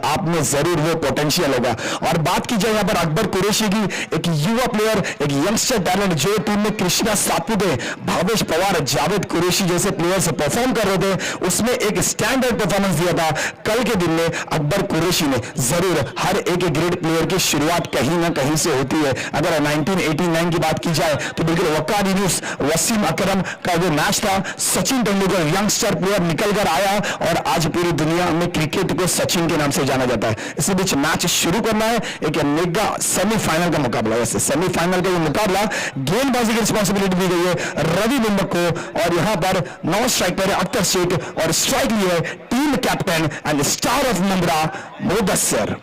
आप में जरूर वो पोटेंशियल होगा। और बात की जाए यहाँ पर अकबर कुरैशी की, एक युवा प्लेयर, एक यंगस्टर टैलेंट जो टीम में कृष्णा सातपुते, भावेश पवार, जावेद कुरैशी जैसे प्लेयर्स परफॉर्म कर रहे थे, उसमें एक स्टैंडर्ड परफॉर्मेंस दिया था। कल के दिन में अकबर कुरैशी ने जरूर हर एक ग्रेट प्लेयर की शुरुआत कहीं ना कहीं से होती है। अगर 1989 की बात की जाए तो बिल्कुल वकार यूनुस, वसीम अकरम का जो मैच था, सचिन तेंदुलकर यंगस्टर प्लेयर निकल कर आया और आज पूरी दुनिया में क्रिकेट को सचिन के नाम से जाना जाता है। इसी बीच मैच शुरू करना है, एक मेगा सेमीफाइनल का मुकाबला। वैसे सेमीफाइनल का ये मुकाबला गेंदबाजी की रिस्पॉन्सिबिलिटी दी गई है रवि बुम्बक को, और यहां पर नॉन स्ट्राइक पर अख्तर शेख और स्ट्राइक लिए team captain and star of Mumbra Mudassir.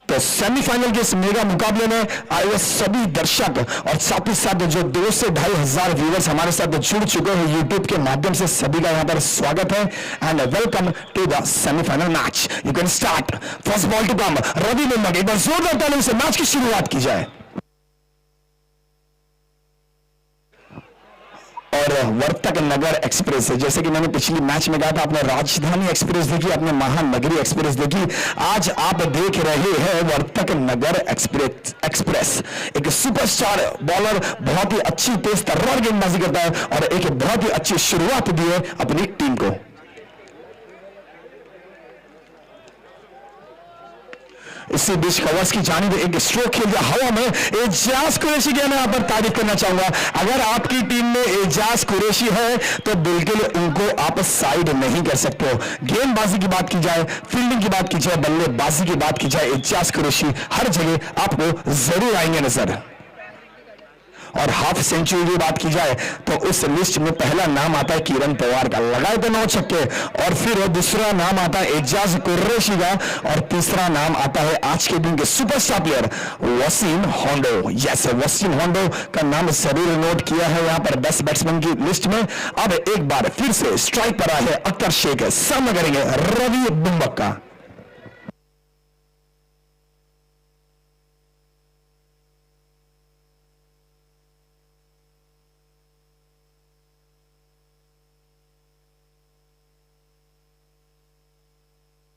तो सेमीफाइनल के इस मेगा मुकाबले में आए हुए सभी दर्शक और साथ ही साथ जो 2 से 2,500 व्यूअर्स हमारे साथ जुड़ चुके हैं यूट्यूब के माध्यम से, सभी का यहां पर स्वागत है and welcome to the semifinal match. You can start, first ball to come, Ravi Bumbak. एक बार जोरदार तालियों से मैच की शुरुआत की जाए। और वर्तक नगर एक्सप्रेस, जैसे कि मैंने पिछली मैच में कहा था, आपने राजधानी एक्सप्रेस देखी, आपने महानगरी एक्सप्रेस देखी, आज आप देख रहे हैं वर्तक नगर एक्सप्रेस। एक सुपरस्टार बॉलर, बहुत ही अच्छी तेज तर्रार गेंदबाजी करता है और एक बहुत ही अच्छी शुरुआत दी है अपनी टीम को। इसी बीच कवर्स की जानिब एक स्ट्रोक खेल दिया हवा में एजाज कुरैशी की, मैं यहां पर तारीफ करना चाहूंगा। अगर आपकी टीम में एजाज कुरैशी है तो बिल्कुल उनको आप साइड नहीं कर सकते हो। गेंदबाजी की बात की जाए, फील्डिंग की बात की जाए, बल्लेबाजी की बात की जाए, एजाज कुरैशी हर जगह आपको जरूर आएंगे नजर। और हाफ सेंचुरी की बात की जाए तो उस लिस्ट में पहला नाम आता है किरण पवार का, लगाए तो 9 छक्के, और फिर दूसरा नाम आता है एजाज कुरैशी का, और तीसरा नाम आता है आज के दिन के superstar player Wasim Hondo. Yes, Wasim Hondo का नाम जरूर नोट किया है यहां पर 10 बैट्समैन की लिस्ट में। अब एक बार फिर से स्ट्राइक पर आए हैं अख्तर शेख, सामना करेंगे रवि बुम्बक का।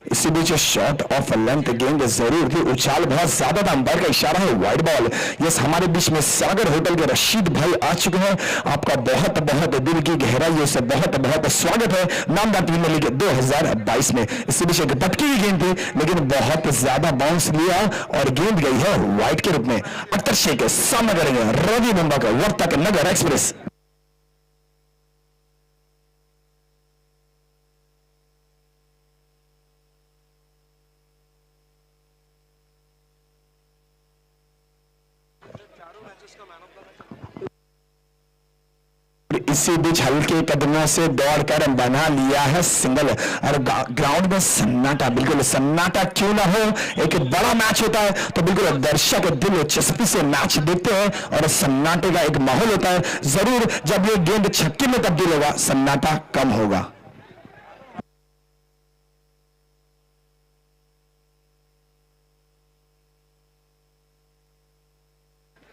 इसी बीच शॉट ऑफ लेंथ गेंद जरूर थी, उछाल बहुत ज्यादा था, अंपायर का इशारा है वाइड बॉल। यस, हमारे बीच में सागर होटल के रशीद भाई आ चुके हैं, आपका बहुत बहुत दिल की गहराइयों से बहुत बहुत स्वागत है नामदार प्रीमियर लीग 2022 में। इसी बीच एक पटकी की गेंद थी लेकिन बहुत ज्यादा बाउंस लिया और गेंद गई है वाइड के रूप में। अख्तर शेख सामना करेंगे रवि बुम्बक, वर्तक नगर एक्सप्रेस। इसी बीच हल्के कदमों से दौड़कर बना लिया है सिंगल, और ग्राउंड में सन्नाटा, बिल्कुल सन्नाटा क्यों ना हो। एक बड़ा मैच होता है तो बिल्कुल दर्शक दिलचस्पी से मैच देखते हैं और सन्नाटे का एक माहौल होता है। जरूर जब ये गेंद छक्के में तब्दील होगा सन्नाटा कम होगा।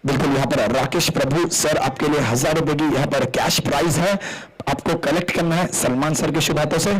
बिल्कुल यहां पर राकेश प्रभु सर आपके लिए 1000 रुपए की यहां पर कैश प्राइज है, आपको कलेक्ट करना है सलमान सर के शुभ हाथों से।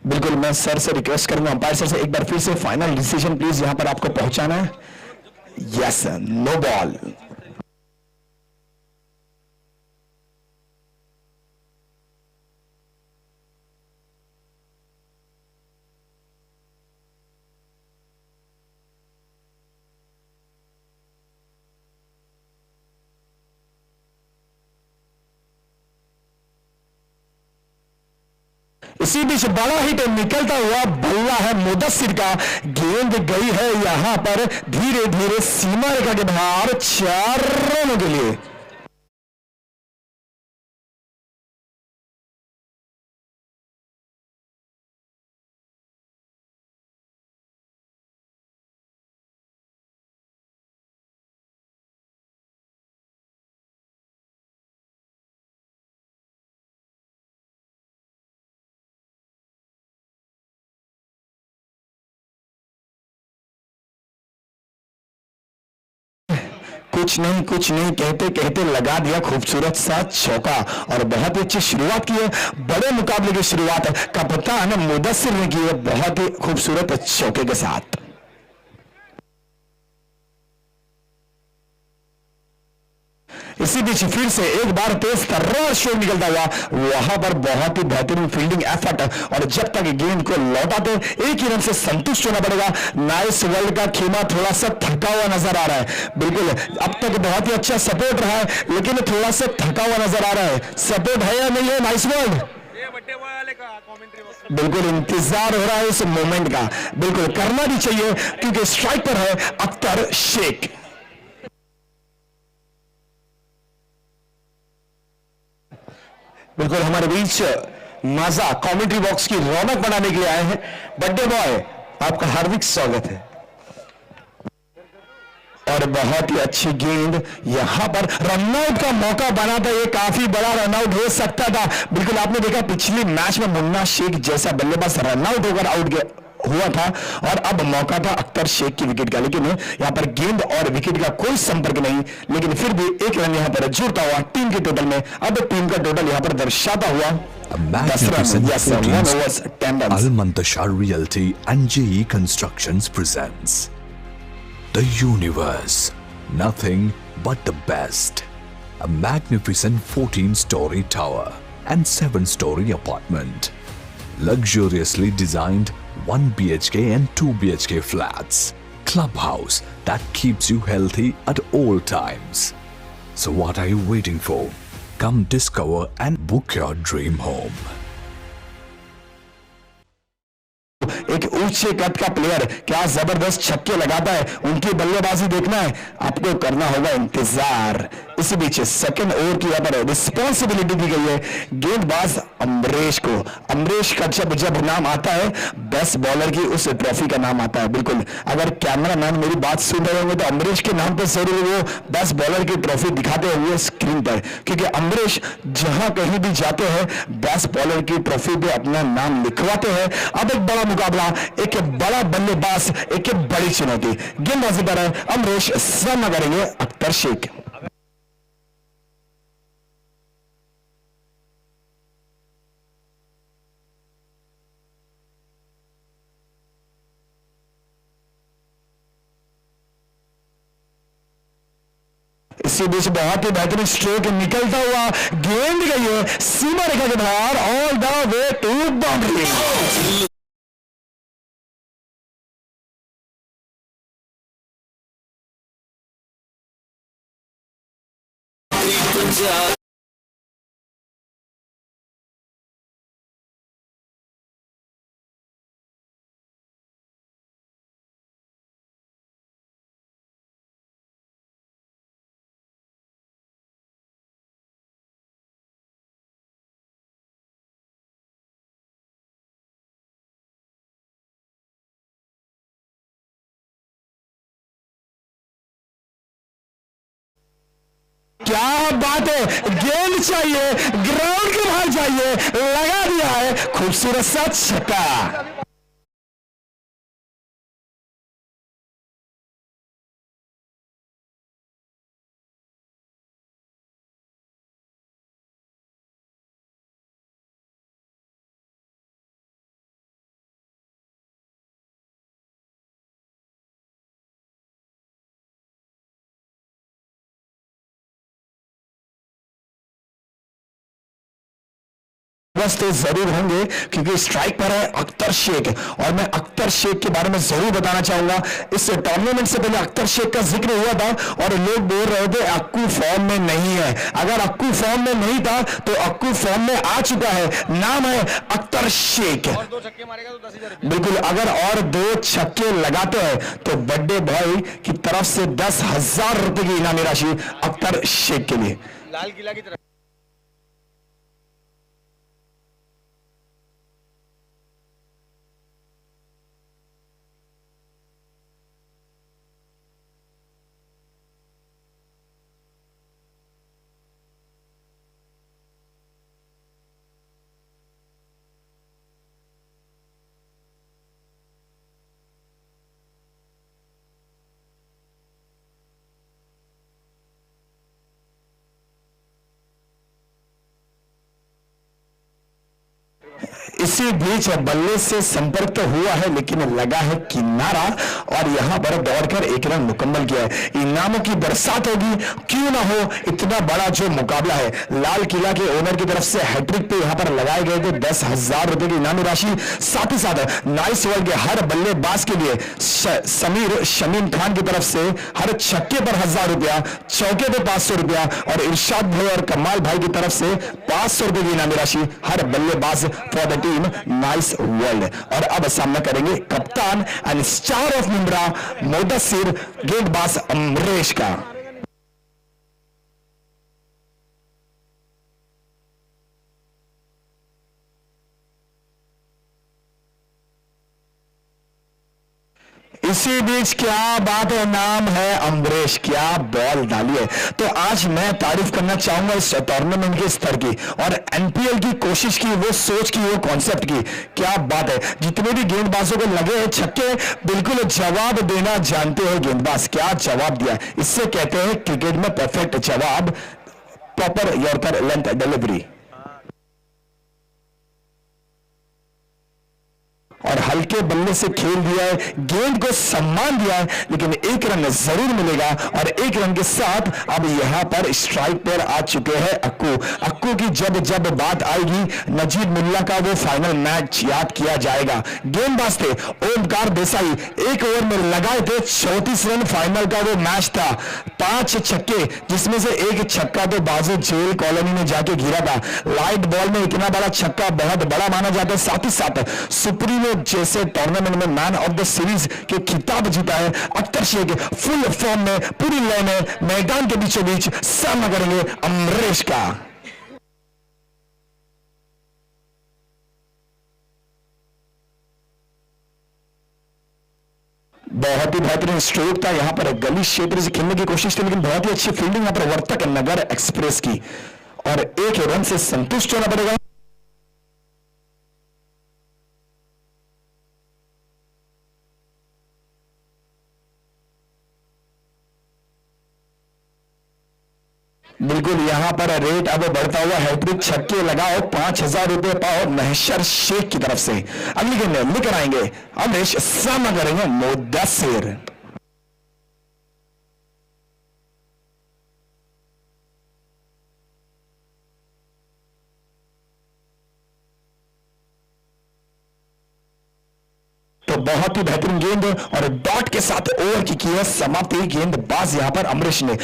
बिल्कुल मैं सर से रिक्वेस्ट करूंगा, अंपायर सर से एक बार फिर से फाइनल डिसीजन प्लीज यहां पर आपको पहुंचाना है। Yes, no ball. इसी बीच बड़ा हिट निकलता हुआ बल्ला है मुदस्सिर का, गेंद गई है यहां पर धीरे धीरे सीमा रेखा के बाहर 4 रनों के लिए। कुछ नहीं कहते कहते लगा दिया खूबसूरत सा चौका और बहुत ही अच्छी शुरुआत की है। बड़े मुकाबले की शुरुआत कप्तान मुदस्सिर ने की है बहुत ही खूबसूरत चौके के साथ। इसी बीच फिर से एक बार तेज तर्रार शॉट निकलता हुआ, वहां पर बहुत ही बेहतरीन फील्डिंग एफर्ट और जब तक गेंद को लौटाते एक ही रन से संतुष्ट होना पड़ेगा। नाइस वर्ल्ड का खेमा थोड़ा सा थका हुआ नजर आ रहा है। बिल्कुल अब तक बहुत ही अच्छा सपोर्ट रहा है लेकिन थोड़ा सा थका हुआ नजर आ रहा है। सपोर्ट है या नहीं है नाइस वर्ल्ड? बिल्कुल इंतजार हो रहा है इस मोमेंट का, बिल्कुल करना भी चाहिए क्योंकि स्ट्राइक पर है अख्तर शेख। बिल्कुल हमारे बीच मजा कमेंट्री बॉक्स की रौनक बनाने के लिए आए हैं। बर्थडे बॉय आपका हार्दिक स्वागत है। और बहुत ही अच्छी गेंद यहां पर रनआउट का मौका बना था, ये काफी बड़ा रनआउट हो सकता था। बिल्कुल आपने देखा पिछले मैच में मुन्ना शेख जैसा बल्लेबाज रनआउट होकर आउट हुआ था और अब मौका था अख्तर शेख की विकेट का, लेकिन यहां पर गेंद और विकेट का कोई संपर्क नहीं, लेकिन फिर भी एक रन यहां पर जुड़ता हुआ टीम के टोटल में। अब टीम का टोटल यहां पर दर्शाता हुआ 10 run. Yes, 1 overs 10 runs. Al Muntashar Realty and GE Constructions presents The Universe, nothing but the best. A magnificent 14-story tower and 7-story apartment. Luxuriously designed 1 BHK and 2 BHK flats. Clubhouse that keeps you healthy at all times. So what are you waiting for? Come discover and book your dream home. एक ऊंचे कद का player क्या जबरदस्त छक्के लगाता है, उनकी बल्लेबाजी देखना है, आपको करना होगा इंतजार। इसी बीच सेकंड ओवर की यहाँ पर रिस्पॉन्सिबिलिटी दी गई है गेंदबाज अमरीश को। अमरीश का जब नाम आता है बेस्ट बॉलर की उस ट्रॉफी का नाम आता है। बिल्कुल अगर कैमरामैन मेरी बात सुन रहे होंगे तो अमरीश के नाम पर जरूर वो बेस्ट बॉलर की ट्रॉफी दिखाते हुए स्क्रीन पर, क्योंकि अमरीश जहां कहीं भी जाते हैं बेस्ट बॉलर की ट्रॉफी पे अपना नाम लिखवाते हैं। अब एक बड़ा मुकाबला, एक बड़ा बल्लेबाज, एक बड़ी चुनौती। गेंदबाजी पर है अमरीश, सामना करेंगे अख्तर शेख। इसी बीच बहुत ही बेहतरीन स्ट्रोक निकलता हुआ, गेंद गई है सीमा रेखा के बाहर all the way to boundary. क्या बात है, गेंद चाहिए, ग्राउंड के बाहर चाहिए, लगा दिया है खूबसूरत सा छक्का। प्लस तो जरूर होंगे क्योंकि स्ट्राइक पर है अख्तर शेख, और मैं अख्तर शेख के बारे में जरूर बताना चाहूंगा। इस टूर्नामेंट से पहले अख्तर शेख का जिक्र हुआ था और लोग बोल रहे थे अक्कू फॉर्म में नहीं है। अगर अक्कू फॉर्म में नहीं था तो अक्कू फॉर्म में आ चुका है, नाम है अख्तर शेख। और 2 छक्के मारेगा तो 10,000 बिल्कुल, अगर और 2 छक्के लगाते हैं तो बड्डे भाई की तरफ से 10,000 रुपए की इनामी राशि अख्तर शेख के लिए। लाल किला की तरफ। इसी बीच बल्ले से संपर्क तो हुआ है लेकिन लगा है किनारा, और यहां पर दौड़कर एक रन मुकम्मल किया है। इनामों की बरसात होगी, क्यों ना हो, इतना बड़ा जो मुकाबला है। लाल किला के ओनर की तरफ से हैट्रिक पे यहां पर लगाए गए थे 10,000 रुपए की इनामी राशि। साथ ही साथ नाइस वर्ल्ड के हर बल्लेबाज के लिए समीर शमीम खान की तरफ से हर छक्के पर 1,000 रुपया, चौके पे 500 रुपया, और इरशाद भाई और कमाल भाई की तरफ से 500 रुपए की इनामी राशि हर बल्लेबाज for the team nice world. और अब सामना करेंगे कप्तान and star of Mumbra Mudassir गेंदबाज अमरीश का। इसी बीच क्या बात है, नाम है अमरीश, क्या बॉल डाली है। तो आज मैं तारीफ करना चाहूंगा इस टूर्नामेंट के स्तर की और एनपीएल की कोशिश की, वो सोच की, वो कॉन्सेप्ट की। क्या बात है, जितने भी गेंदबाजों को लगे हैं छक्के, बिल्कुल जवाब देना जानते हैं गेंदबाज। क्या जवाब दिया, इससे कहते हैं क्रिकेट में परफेक्ट जवाब, प्रॉपर यॉर्कर लेंथ डिलीवरी। और हल्के बल्ले से खेल दिया है, गेंद को सम्मान दिया है, लेकिन एक रन जरूर मिलेगा। और एक रन के साथ अब यहां पर स्ट्राइक पर आ चुके हैं अक्कू। अक्कू की जब जब बात आएगी, नजीब मुल्ला का वो फाइनल मैच याद किया जाएगा। गेंदबाज थे ओमकार देसाई, एक ओवर में लगाए थे 34 रन। फाइनल का वो मैच था, 5 छक्के, जिसमें से एक छक्का तो बाजू जेल कॉलोनी में जाके गिरा था। लाइट बॉल में इतना बड़ा छक्का बहुत बड़ा माना जाता है। साथ ही साथ सुप्रीमो जैसे टूर्नामेंट में मैन ऑफ द सीरीज के खिताब जीता है अख्तर शेख। फुल फॉर्म में, पूरी लय में मैदान के बीचों बीच सामना करेंगे अमरीश का। बहुत ही बेहतरीन स्ट्रोक था, यहां पर गली क्षेत्र से खेलने की कोशिश थी, लेकिन बहुत ही अच्छी फील्डिंग यहां पर वर्तक नगर एक्सप्रेस की, और एक रन से संतुष्ट होना पड़ेगा। बिल्कुल, यहां पर रेट अब बढ़ता हुआ हैट्रिक छक्के लगाओ, 5,000 रुपए पाओ महेश्वर शेख की तरफ से। अगली गेंद लेकर आएंगे अमरीश, सामना करेंगे मुदस्सिर। तो बहुत ही बेहतरीन गेंद और डॉट के साथ ओवर की है समाप्ति। गेंदबाज यहां पर अमरीश ने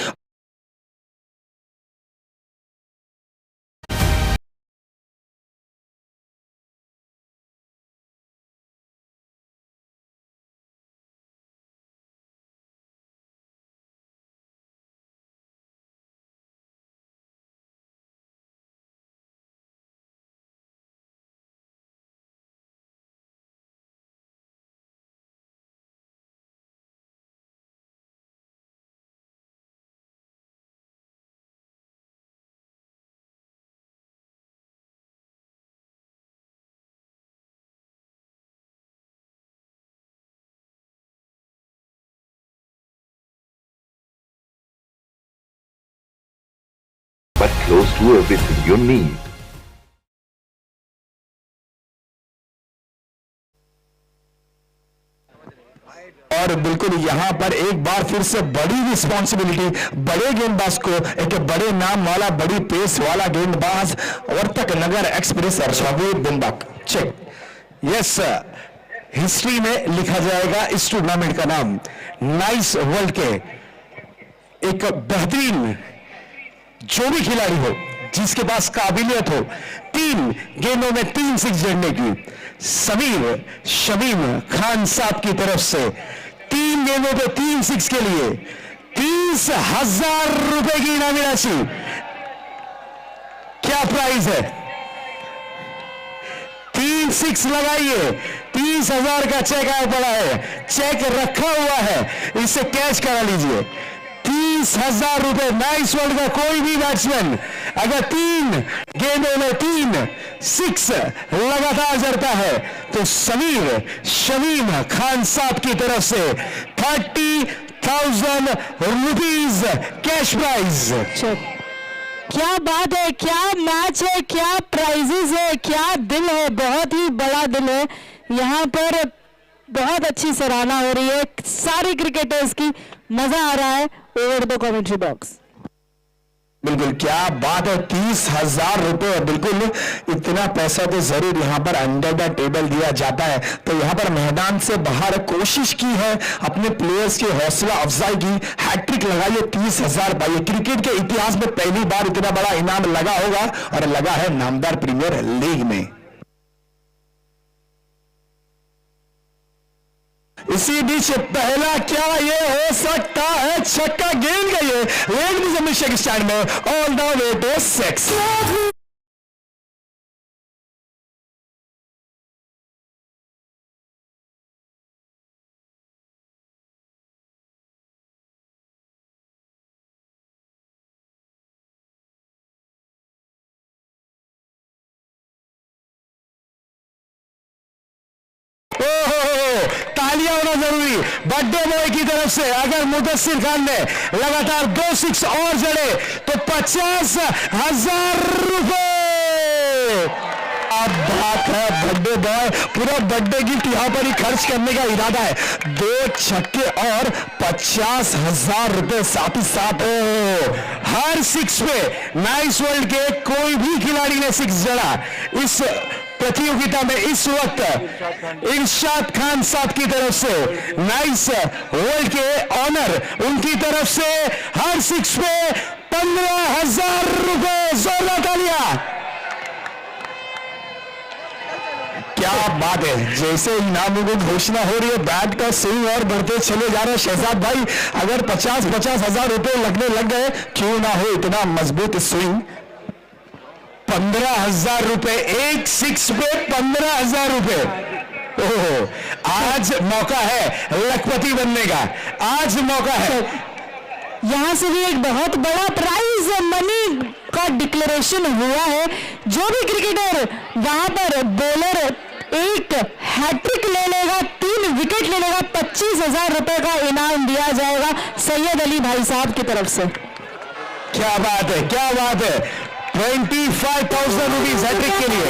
but close to everything you need. और बिल्कुल यहां पर एक बार फिर से बड़ी रिस्पॉन्सिबिलिटी, बड़े गेंदबाज को, एक बड़े नाम वाला, बड़ी पेस वाला गेंदबाज वर्तक नगर एक्सप्रेस शावेद बिंदाक। चेक, यस, हिस्ट्री में लिखा जाएगा इस टूर्नामेंट का नाम। नाइस वर्ल्ड के एक बेहतरीन जो भी खिलाड़ी हो, जिसके पास काबिलियत हो 3 गेंदों में 3 सिक्स जड़ने की, समीर शमीम खान साहब की तरफ से 3 गेंदों पे 3 सिक्स के लिए 30,000 रुपए की इनामी राशि। क्या प्राइस है? 3 सिक्स लगाइए, 30,000 का चेक आया पड़ा है, चेक रखा हुआ है, इसे कैश करा लीजिए। 30,000 रुपए। नाइस वर्ल्ड का कोई भी बैट्समैन अगर 3 गेंदों में 3 सिक्स लगातार जड़ता है तो समीर शमीम खान साहब की तरफ से 30,000 रुपीज कैश प्राइज। क्या बात है, क्या मैच है, क्या प्राइजेस है, क्या दिल है, बहुत ही बड़ा दिल है। यहाँ पर बहुत अच्छी सराहना हो रही है सारे क्रिकेटर्स की, मजा आ रहा है ओवर द कमेंट्री बॉक्स। बिल्कुल, क्या बात है, 30,000 रुपए। बिल्कुल, इतना पैसा तो जरूर यहाँ पर अंडर द टेबल दिया जाता है। तो यहाँ पर मैदान से बाहर कोशिश की है, अपने प्लेयर्स की हौसला अफजाई की, हैट्रिक लगाइए, 30,000 पाइए। क्रिकेट के इतिहास में पहली बार इतना बड़ा इनाम लगा होगा और लगा है नामदार प्रीमियर लीग में। इसी बीच पहला क्या ये हो सकता है? छक्का गेंद गई है, लेग मिशन स्टैंड में, ऑल द वे टू 6। तालियां होना जरूरी बर्थडे बॉय की तरफ से। अगर मुदस्सिर खान ने लगातार 2 सिक्स और जड़े तो 50,000 रुपए। अब बात है बर्थडे बॉय, पूरा बर्थडे गिफ्ट यहां पर ही खर्च करने का इरादा है। 2 छक्के और 50,000 रुपए साथ ही साथ हर सिक्स पे नाइस वर्ल्ड के कोई भी खिलाड़ी ने सिक्स जड़ा इस प्रतियोगिता में इस वक्त इरशाद खान साहब की तरफ से नाइस वर्ल्ड के ऑनर उनकी तरफ से हर सिक्स पे 15,000 रुपए। जोरदार तालियां। क्या बात है, जैसे इनामों की घोषणा हो रही है बैट का स्विंग और बढ़ते चले जा रहे हैं। शहजाद भाई, अगर 50,000 रुपए लगने लग गए, क्यों ना हो इतना मजबूत स्विंग। 15,000 रुपए, एक सिक्स पे 15,000 रुपए। ओह, आज मौका है लखपति बनने का, आज मौका है। यहाँ से भी एक बहुत बड़ा प्राइज मनी का डिक्लेरेशन हुआ है। जो भी क्रिकेटर वहां पर बॉलर एक हैट्रिक ले लेगा, 3 विकेट ले लेगा, 25,000 रुपए का इनाम दिया जाएगा सैयद अली भाई साहब की तरफ से। क्या बात है, क्या बात है। 25,000 रुपीज हैट्रिक के लिए।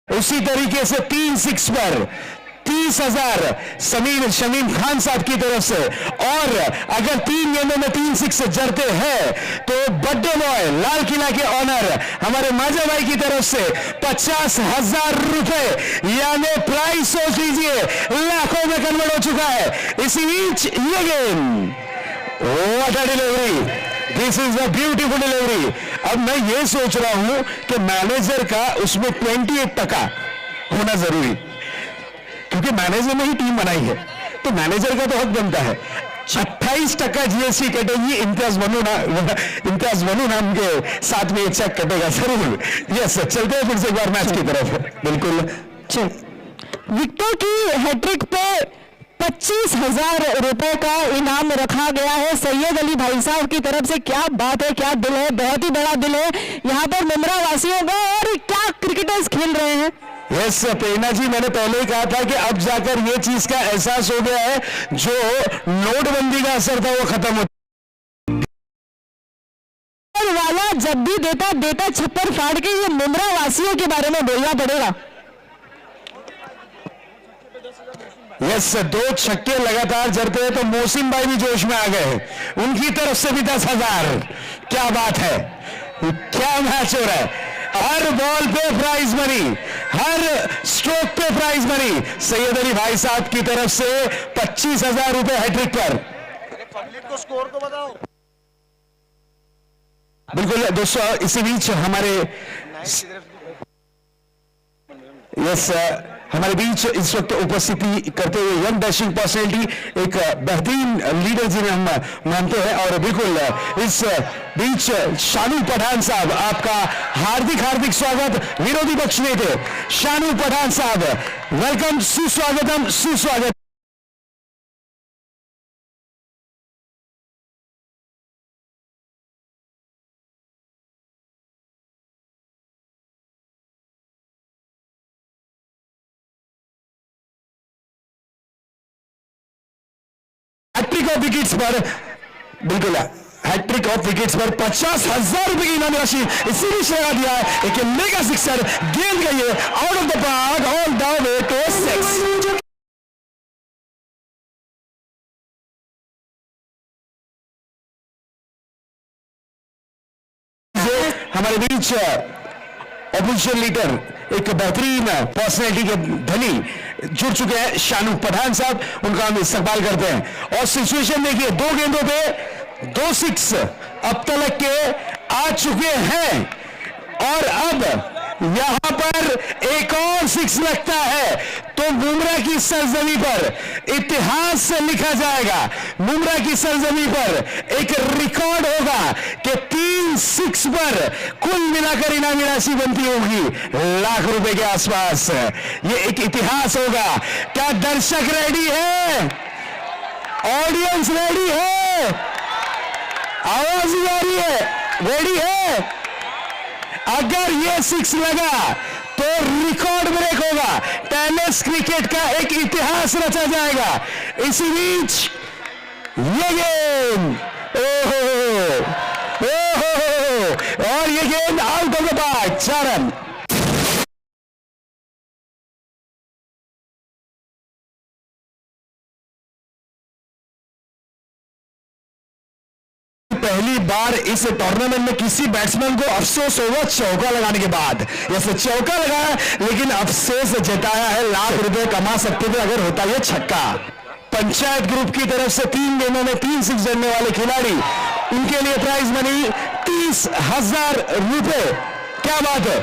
उसी तरीके से 3 सिक्स पर 30,000 समीर शमीम खान साहब की तरफ से। और अगर 3 गेंदों में 3 सिक्स जड़ते हैं तो बर्थडे बॉय लाल किला के ऑनर हमारे माजा भाई की तरफ से 50,000 रुपए, यानी प्राइस सोच लीजिए लाखों में कन्वर्ट हो चुका है। इसी बीच ये game, what a delivery, this is a beautiful delivery. अब मैं ये सोच रहा हूं कि मैनेजर का उसमें 28% होना जरूरी, क्योंकि मैनेजर ने ही टीम बनाई है तो मैनेजर का तो हक बनता है। 28% जीएसटी कटेगी। इम्तियाज बनू नाम के साथ में ये चेक कटेगा जरूर। यस, चलते हैं फिर से एक बार मैच की तरफ। बिल्कुल, विकेटों की हैट्रिक पे 25,000 रुपए का इनाम रखा गया है सैयद अली भाई साहब की तरफ से। क्या बात है, क्या दिल है, बहुत ही बड़ा दिल है यहाँ पर मुमरा वासियों का। और क्या क्रिकेटर्स खेल रहे हैं। यस प्रेरणा जी, मैंने पहले ही कहा था कि अब जाकर ये चीज का एहसास हो गया है, जो नोटबंदी का असर था वो खत्म हो वाला जब भी देता छप्पर फाड़ के ये मुमरा वासियों के बारे में बोलना पड़ेगा। यस, 2 छक्के लगातार जड़ते हैं तो मोहसिन भाई भी जोश में आ गए, उनकी तरफ से भी 10,000। क्या बात है, क्या मैच हो रहा है, हर बॉल पे प्राइज मनी, हर स्ट्रोक पे प्राइज मनी। सैयद अली भाई साहब की तरफ से 25,000 रुपए हैट्रिक पर। पब्लिक को स्कोर तो बताओ। बिल्कुल दोस्तों, इसी बीच हमारे हमारे बीच इस वक्त उपस्थिति करते हुए यंग डैशिंग पर्सनैलिटी, एक बेहतरीन लीडर जिन्हें हम मानते हैं, और बिल्कुल इस बीच शानू पठान साहब, आपका हार्दिक हार्दिक स्वागत। विरोधी पक्ष नेता शानू पठान साहब, वेलकम, सुस्वागतम, सुस्वागत। हैट्रिक ऑफ विकेट्स पर, बिल्कुल हैट्रिक ऑफ विकेट्स पर 50,000 रुपए की इनामी राशि इसी बीच लगा दिया है। एक मेगा सिक्सर, गेंद गई है out of the park, all the way to 6। हमारे बीच ऑपोजिशन लीडर, एक बेहतरीन पर्सनैलिटी के धनी जुड़ चुके हैं शानू पठान साहब, उनका हम इस्तकबाल करते हैं। और सिचुएशन देखिए, 2 गेंदों पे 2 6 अब तक के आ चुके हैं, और अब यहां पर एक और 6 लगता है तो बुमराह की सरजमी पर इतिहास से लिखा जाएगा। बुमराह की सरजमी पर एक रिकॉर्ड होगा कि 3 6 पर कुल मिलाकर इनामी राशि बनती होगी लाख रुपए के आसपास। ये एक इतिहास होगा। क्या दर्शक रेडी है? ऑडियंस रेडी है? आवाज नहीं आ रही है? रेडी है? अगर ये 6 लगा तो रिकॉर्ड ब्रेक होगा, टेनिस क्रिकेट का एक इतिहास रचा जाएगा। इसी बीच ये गेंद, ओहो, और ये गेंद out of the park, 4 run. पहली बार इस टूर्नामेंट में किसी बैट्समैन को अफसोस होगा चौका लगाने के बाद। जैसे चौका लगाया लेकिन अफसोस जताया है, लाख रुपए कमा सकते थे अगर होता ये छक्का। पंचायत ग्रुप की तरफ से 3 गेंदों में 3 6 जड़ने वाले खिलाड़ी, उनके लिए प्राइज मनी 30,000 रुपए। क्या बात है,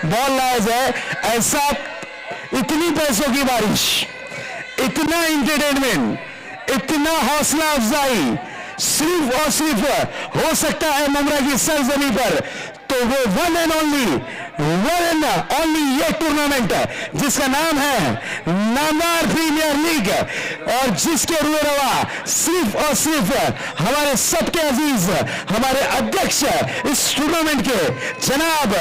बॉल लाया जाए, ऐसा इतनी पैसों की बारिश, इतना इंटरटेनमेंट, इतना हौसला अफजाई सिर्फ और सिर्फ हो सकता है मुमरा की सरजमी पर। तो वो वन एंड ओनली ये टूर्नामेंट जिसका नाम है नामदार प्रीमियर लीग, और जिसके रुए रवा सिर्फ और सिर्फ हमारे सबके अजीज, हमारे अध्यक्ष इस टूर्नामेंट के जनाब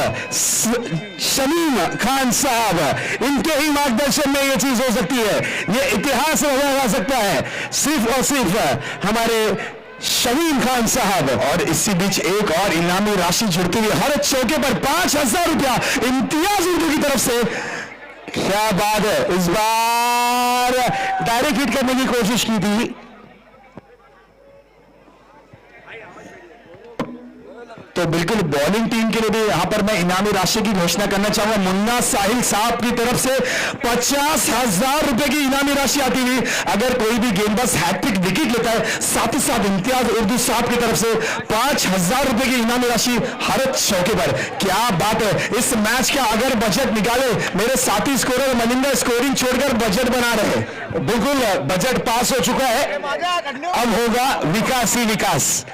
शमीम खान साहब, इनके ही मार्गदर्शन में ये चीज हो सकती है। ये इतिहास रचा जा सकता है सिर्फ और सिर्फ हमारे शमीम खान साहब। और इसी बीच एक और इनामी राशि जुड़ती हुई हर चौके पर 5,000 रुपया इम्तियाज उर्दू की तरफ से। क्या बात है, इस बार डायरेक्ट हिट करने की कोशिश की थी, तो बिल्कुल बॉलिंग टीम के लिए भी यहां पर मैं इनामी राशि की घोषणा करना चाहूंगा। मुन्ना साहिल साहब की तरफ से 50,000 रुपए की इनामी राशि आती हुई अगर कोई भी गेंदबाज हैट्रिक विकेट लेता है। साथ ही साथ इम्तियाज उर्दू साहब की तरफ से 5,000 रुपए की इनामी राशि हर चौके पर। क्या बात है, इस मैच का अगर बजट निकाले, मेरे साथी स्कोरर मनिंदर स्कोरिंग छोड़कर बजट बना रहे, बिल्कुल बजट पास हो चुका है, अब होगा विकास ही विकास।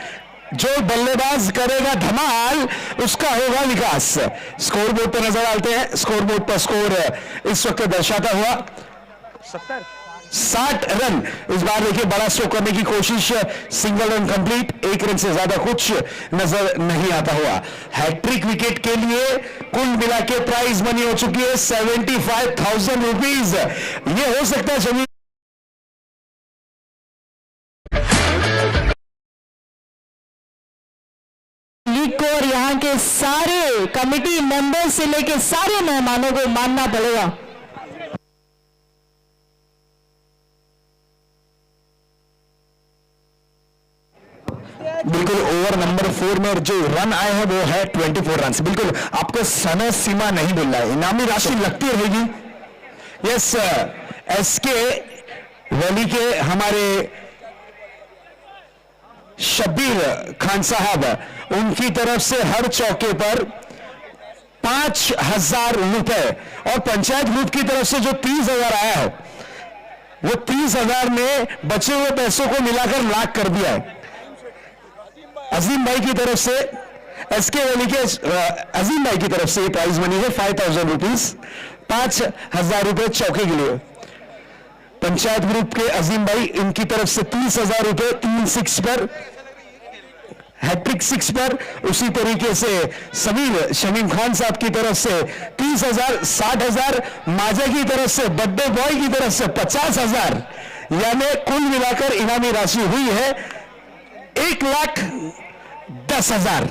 जो बल्लेबाज करेगा धमाल उसका होगा विकास। स्कोर बोर्ड पर नजर डालते हैं। स्कोर बोर्ड पर स्कोर इस वक्त दर्शाता हुआ 60 रन। इस बार देखिए बड़ा स्ट्रोक करने की कोशिश, सिंगल रन कंप्लीट, एक रन से ज्यादा कुछ नजर नहीं आता हुआ। हैट्रिक विकेट के लिए कुल मिला के प्राइज मनी हो चुकी है 75,000 रुपीज। ये हो सकता है जमीन लीग को और यहाँ के सारे कमेटी मेंबर्स से लेके सारे मेहमानों को मानना पड़ेगा। बिल्कुल ओवर नंबर 4 में जो रन आए हैं वो है 24 रन। बिल्कुल आपको समय सीमा नहीं मिल रहा है, इनामी राशि लगती रहेगी। यस, एसके वैली के हमारे शब्बीर खान साहब, उनकी तरफ से हर चौके पर 5,000 रुपए और पंचायत ग्रुप की तरफ से जो 30,000 आया है वो 30,000 में बचे हुए पैसों को मिलाकर लाख कर दिया है। अजीम भाई की तरफ से, एसके वैली के अजीम भाई की तरफ से ये प्राइज मनी है 5,000 रुपीज, 5,000 रुपए चौके के लिए। पंचायत ग्रुप के अजीम भाई, इनकी तरफ से 30,000 रुपए 3 6 पर, हैट्रिक 6 पर। उसी तरीके से समीर शमीम खान साहब की तरफ से 30,000, 60,000, माजा की तरफ से, बर्थडे बॉय की तरफ से 50,000, यानी कुल मिलाकर इनामी राशि हुई है 1,10,000।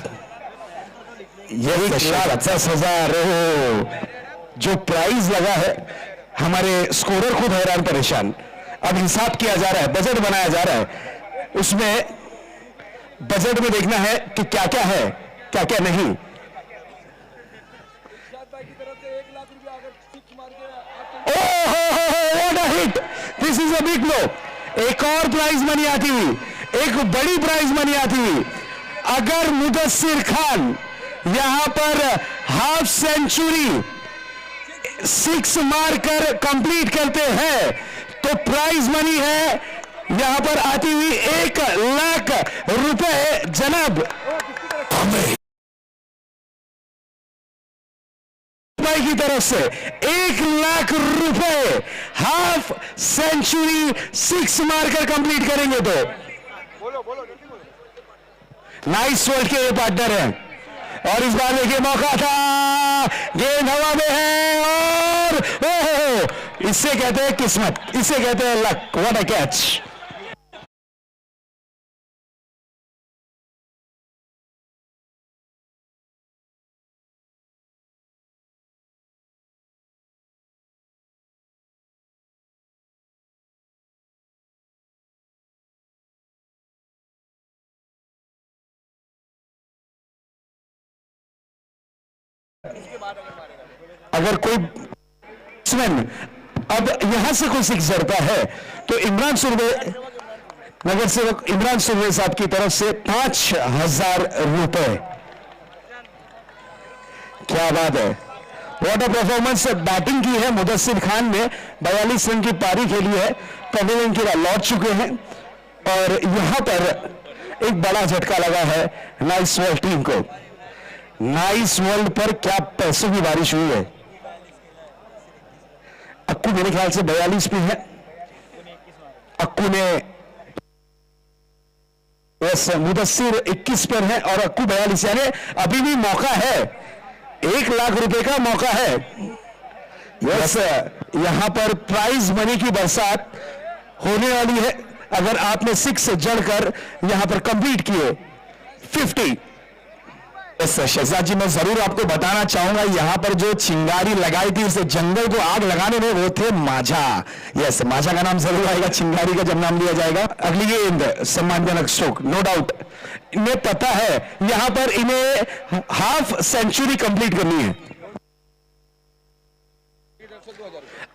यही 1,10,000 जो प्राइज लगा है। हमारे स्कोरर खुद हैरान परेशान। अब हिसाब किया जा रहा है, बजट बनाया जा रहा है, उसमें बजट में देखना है कि क्या क्या है क्या क्या नहीं। What a hit, this is a big blow. एक और प्राइज मनी आती हुई, एक बड़ी प्राइज मनी आती हुई। अगर मुदस्सिर खान यहां पर हाफ सेंचुरी 6 मारकर कंप्लीट करते हैं तो प्राइज मनी है यहां पर आती हुई 1,00,000 रुपए। जनाब भाई की तरफ से 1,00,000 रुपए, हाफ सेंचुरी 6 मारकर कंप्लीट करेंगे तो। नाइस वर्ल्ड के ये पार्टनर हैं और इस बार देखिए मौका था, गेंद हवा में है और ओहो, इससे कहते हैं किस्मत, इसे कहते हैं लक। What a catch. अगर कोई बैट्समैन अब यहां से कोई 6 जड़ता है तो इमरान सुरवे, नगर सेवक इमरान सुरवे साहब की तरफ से 5,000 रुपए। क्या बात है, व्हाट अ परफॉर्मेंस। बैटिंग की है मुदस्सिर खान ने, 42 रन की पारी खेली है, पवेलियन की लौट चुके हैं और यहां पर एक बड़ा झटका लगा है नाइस वर्ल्ड टीम को। नाइस वर्ल्ड पर क्या पैसों की बारिश हुई है। अक्कू मेरे ख्याल से 42 पे है, अक्कू ने मुदस्सिर 21 पर है और अक्कू 42, यानी अभी भी मौका है, 1,00,000 रुपए का मौका है। यस, यहां पर प्राइज मनी की बरसात होने वाली है अगर आपने 6 जड़कर यहां पर कंप्लीट किए 50। शहजाद जी, मैं जरूर आपको बताना चाहूंगा यहां पर जो चिंगारी लगाई थी इस जंगल को आग लगाने में, वो थे माझा। यस, माझा का नाम जरूर आएगा चिंगारी का जब नाम लिया जाएगा। अगली गेंद सम्मानजनक स्ट्रोक, नो डाउट। इन्हें पता है यहां पर इन्हें हाफ सेंचुरी कंप्लीट करनी है।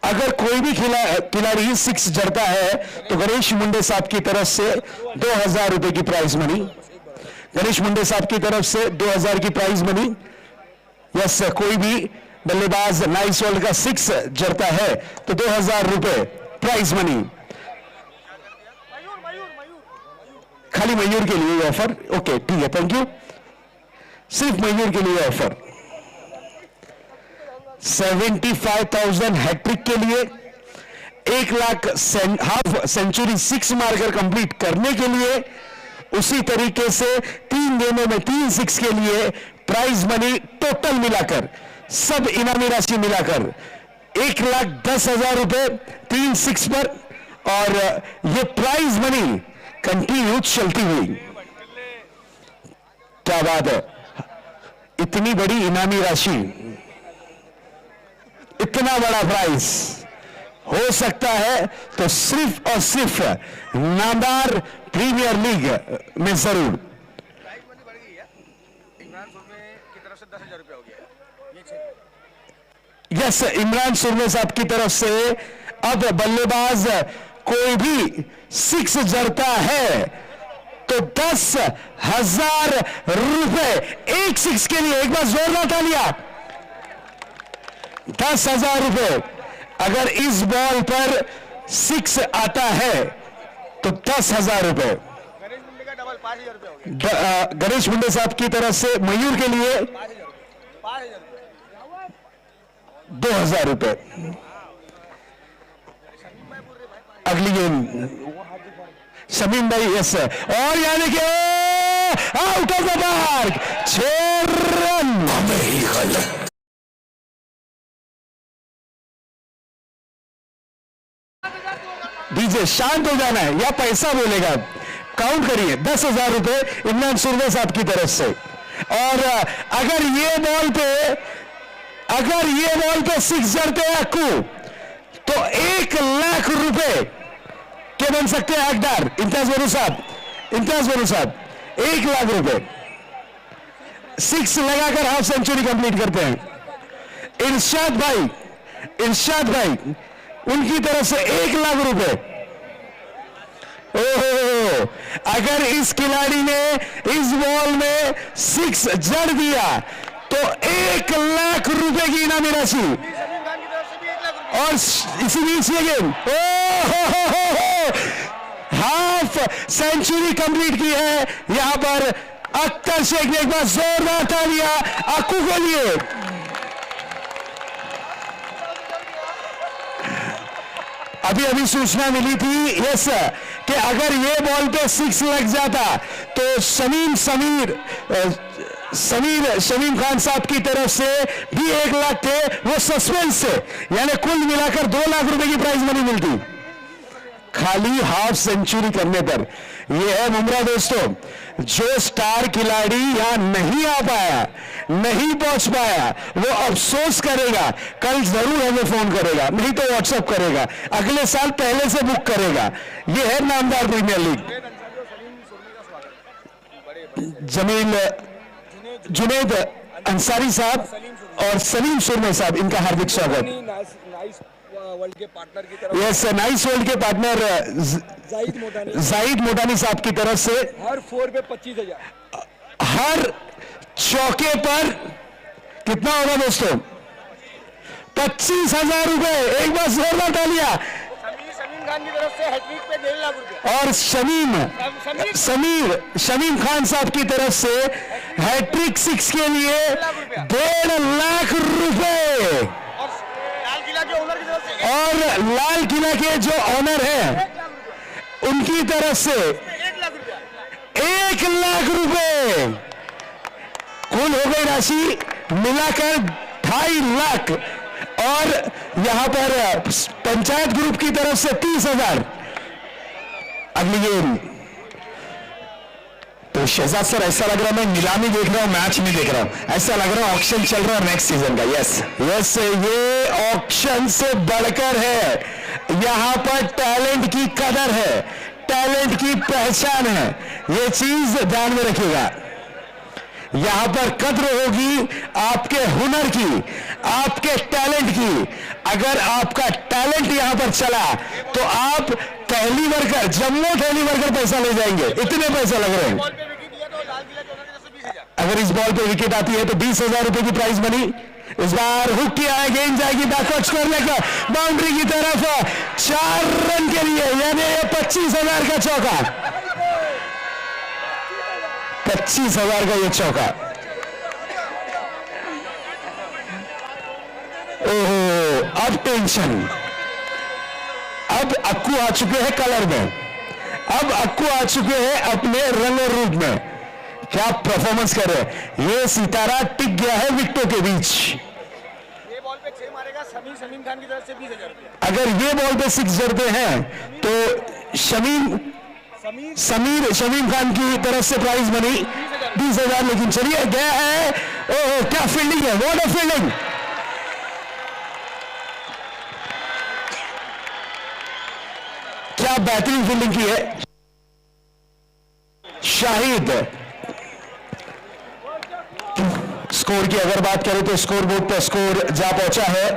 अगर कोई भी खिलाड़ी 6 जड़ता है तो गणेश मुंडे साहब की तरफ से 2,000 रुपए की प्राइज मनी, गणेश मुंडे साहब की तरफ से 2,000 की प्राइज मनी। यस, कोई भी बल्लेबाज नाइस वर्ल्ड का 6 जड़ता है तो 2,000 रुपए प्राइज मनी। खाली मयूर के लिए ऑफर, ओके ठीक है, थैंक यू, सिर्फ मयूर के लिए ऑफर। 75,000 हैट्रिक के लिए, 1 लाख हाफ सेंचुरी 6 मारकर कंप्लीट करने के लिए, उसी तरीके से 3 गेमों में 3 6 के लिए प्राइज मनी टोटल मिलाकर, सब इनामी राशि मिलाकर 1,10,000 रुपए 3 6 पर, और ये प्राइज मनी कंटिन्यू चलती हुई। क्या बात है, इतनी बड़ी इनामी राशि, इतना बड़ा प्राइज हो सकता है तो सिर्फ और सिर्फ नामदार प्रीमियर लीग में जरूर। प्राइस मनी बढ़ गई है, इमरान सुरमे की तरफ से 10,000 रुपया हो गया ये। यस, इमरान सुरमे साहब की तरफ से अब बल्लेबाज कोई भी 6 जड़ता है तो 10,000 रुपए, एक 6 के लिए, एक बार जोरदार तालियां, 10,000 रुपए। अगर इस बॉल पर 6 आता है तो 10,000 रुपए। गणेश मुंडे का डबल 5,000 रुपया हो गया। गणेश मुंडे साहब की तरफ से मयूर के लिए 5,000 रुपया। 2,000 रुपए। अगली गेम शमीम भाई, यस, और यहां देखिए out of the park, 6 run. DJ शांत हो जाना है या पैसा बोलेगा, काउंट करिए। 10,000 रुपए इमरान सुरवे साहब की तरफ से। और अगर ये बॉल पे 6 जड़ते हैं अक्कू तो 1,00,000 रुपए के बन सकते हैं हकदार। इम्तियाज बरू साहब 1,00,000 रुपए 6 लगाकर हाफ सेंचुरी कंप्लीट करते हैं। इरशाद भाई उनकी तरफ से 1,00,000 रुपए। ओहो, अगर इस खिलाड़ी ने इस बॉल में 6 जड़ दिया तो 1,00,000 रुपए की इनामी राशि। सलीम खान की तरफ से भी 1,00,000 रुपया। और इसी बीच ये गेम हाफ सेंचुरी कंप्लीट की है यहां पर अख्तर शेख ने। एक बार जोरदार तालियां अक्कू के लिए। अभी सूचना मिली थी, यस, कि अगर ये बॉल पे 6 लग जाता तो शमीम खान साहब की तरफ से भी 1,00,000 थे, वो सस्पेंस से, यानी कुल मिलाकर 2,00,000 रुपए की प्राइज मनी मिलती खाली हाफ सेंचुरी करने पर। यह है मुमरा दोस्तों, जो स्टार खिलाड़ी यहां नहीं आ पाया, नहीं पहुंच पाया, वो अफसोस करेगा, कल जरूर हमें फोन करेगा, नहीं तो व्हाट्सएप करेगा, अगले साल पहले से बुक करेगा। यह है नामदार प्रीमियर लीग। जुनेद अंसारी साहब और सलीम सुरमे साहब, इनका हार्दिक स्वागत। वर्ल्ड के पार्टनर की तरफ, यस, नाइस वर्ल्ड के पार्टनर जाहिद मोटानी साहब की तरफ से हर 4 पे 25,000, हर चौके पर कितना होगा दोस्तों? 25,000 रुपए। एक बार जोरदार तालियां। शमीम खान की तरफ से हैट्रिक पे 1,50,000 रुपया। और शमीम खान साहब की तरफ से हैट्रिक 6 के लिए 1,50,000 रुपए। और लाल किला के जो ऑनर है उनकी तरफ से 1,00,000 रुपए। कुल हो गई राशि मिलाकर 2,50,000। और यहां पर पंचायत ग्रुप की तरफ से 30,000। अगली गेम तो शहजाद सर, ऐसा लग रहा है मैं नीलामी देख रहा हूं, मैच नहीं देख रहा हूं, ऐसा लग रहा है ऑक्शन चल रहा है नेक्स्ट सीजन का। यस, ये ऑक्शन से बढ़कर है। यहां पर टैलेंट की कदर है, टैलेंट की पहचान है, ये चीज ध्यान में रखिएगा। यहां पर कद्र होगी आपके हुनर की, आपके टैलेंट की। अगर आपका टैलेंट यहां पर चला तो आप पहली वर्कर, जम्मू पहली वर्कर पैसा ले जाएंगे, इतने पैसा लग रहे हैं। अगर इस बॉल पे विकेट आती है तो 20,000 रुपए की प्राइज मनी। इस बार हुक किया है, गेंद जाएगी बैकवर्ड स्कोर लेकर बाउंड्री की तरफ, 4 रन के लिए, यानी 25,000 का चौका। 25,000 का ये चौका। ओहो, अब टेंशन। अब अक्कू आ चुके हैं कलर में, अब अक्कू आ चुके हैं अपने रंग और रूप में। क्या परफॉर्मेंस कर रहे हैं, ये सितारा टिक गया है विकेटों के बीच। ये बॉल पे 6 मारेगा शमीम खान की तरफ से 20,000 रुपया। अगर ये बॉल पे 6 जड़ते हैं तो शमीम खान की तरफ से प्राइज मनी 20,000। लेकिन चलिए गया है, ओह क्या फील्डिंग है, व्हाट अ फील्डिंग। क्या बेहतरीन फील्डिंग की है शाहिद। स्कोर की अगर बात करें तो स्कोर बोर्ड पर स्कोर जा पहुंचा है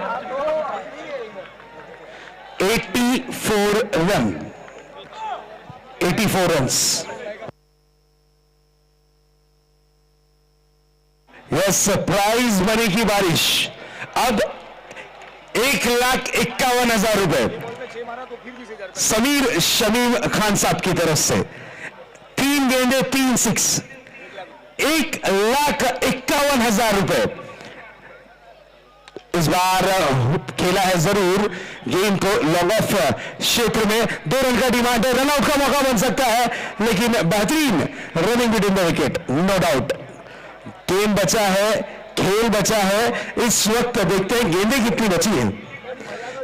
84 run, 84 runs. Yes, prize money की बारिश। अब 1,51,000 रुपए समीर शमीम खान साहब की तरफ से। 3 गेंदे 3 6, 1,51,000 रुपए। इस बार खेला है जरूर गेंद को लॉन्ग ऑफ क्षेत्र में। 2 रन का डिमांड है, रनआउट का मौका बन सकता है, लेकिन बेहतरीन running between the wicket, no doubt. Game बचा है, खेल बचा है। इस वक्त देखते हैं गेंदें कितनी बची हैं।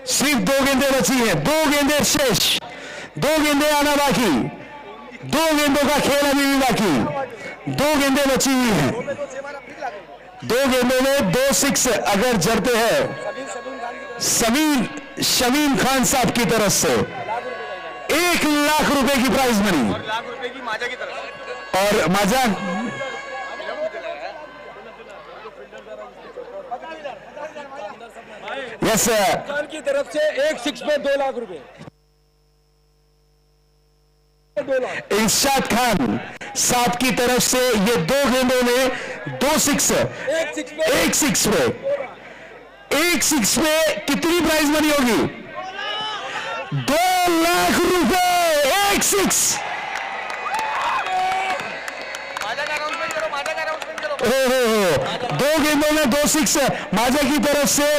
सिर्फ 2 गेंदें बची हैं, 2 गेंदें शेष, 2 गेंदें आना बाकी, 2 गेंदों का खेल अभी भी बाकी, 2 गेंदें बची हुई हैं। 2 गेंदों में 2 6 अगर जड़ते हैं शमीम खान साहब की तरफ से 1,00,000 रुपए की प्राइज मनी। और लाख रुपए की माजा की तरफ से। और माजा यस खान की तरफ से 1 6 पे 2 लाख रुपए। इरशाद खान साहब की तरफ से ये 2 गेंदों में 2 6, 1 6 पे 1 6 पे कितनी प्राइज मनी होगी? 2 लाख रुपए। 1 6 माजा का अनाउंसमेंट करो, माजा का अनाउंसमेंट करो। 2 गेंदों में 2 6 माजा की तरफ से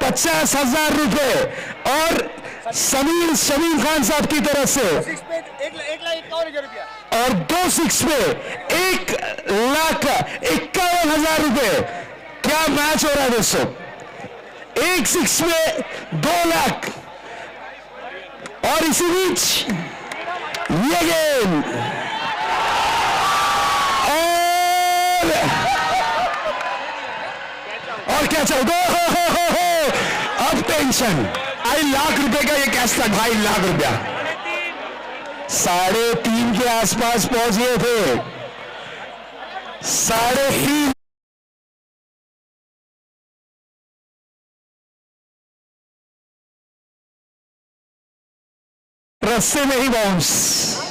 50,000 रुपए और शमीम खान साहब की तरफ से 6 पे 1,51,000 रुपया। और 2 6 पे 1,51,000 रुपए। क्या मैच हो रहा है दोस्तों। 1 6 में 2 लाख और इसी बीच ये गेम और क्या चल दो। अब टेंशन। 2.5 लाख रुपए का ये कैश था, 2.5 लाख रुपया 3.5 के आसपास पहुंच गए थे। 3.5 रस्ते में ही बाउंस,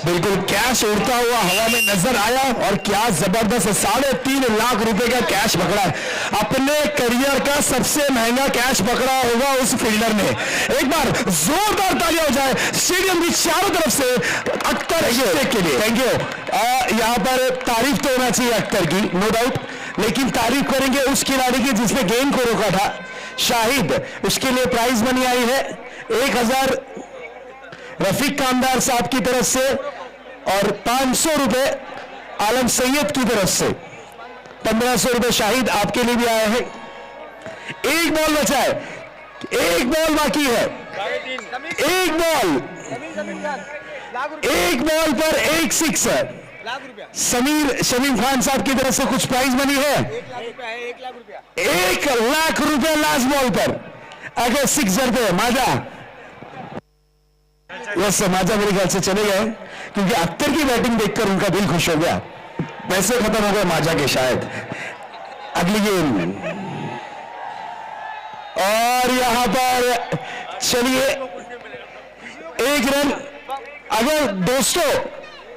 बिल्कुल कैश उड़ता हुआ हवा में नजर आया। और क्या जबरदस्त 3.5 लाख रुपए का कैश पकड़ा है। अपने करियर का सबसे महंगा कैश पकड़ा होगा उस फील्डर ने। एक बार जोरदार तालियां हो जाए स्टेडियम की चारों तरफ से अख्तर के लिए। Thank you. यहां पर तारीफ तो होना चाहिए अख्तर की, नो डाउट, लेकिन तारीफ करेंगे उस खिलाड़ी की जिसने गेंद को रोका था, शाहिद। उसके लिए प्राइज मनी आई है 1,000 रफीक कामदार साहब की तरफ से और 500 रुपए आलम सैयद की तरफ से। 1,500 रुपए शाहिद आपके लिए भी आए हैं। 1 बॉल बचा है, 1 बॉल बाकी है। 1 बॉल, 1 बॉल पर 1 6 है। शमीम खान साहब की तरफ से कुछ प्राइज मनी है। 1,00,000 रुपए लास्ट बॉल पर अगर 6 जड़ते हैं। माजा, यस माजा मेरे ख्याल से चले गए क्योंकि अख्तर की बैटिंग देखकर उनका दिल खुश हो गया। पैसे खत्म हो गए माजा के शायद। अगली गेम और यहां पर चलिए 1 रन। अगर दोस्तों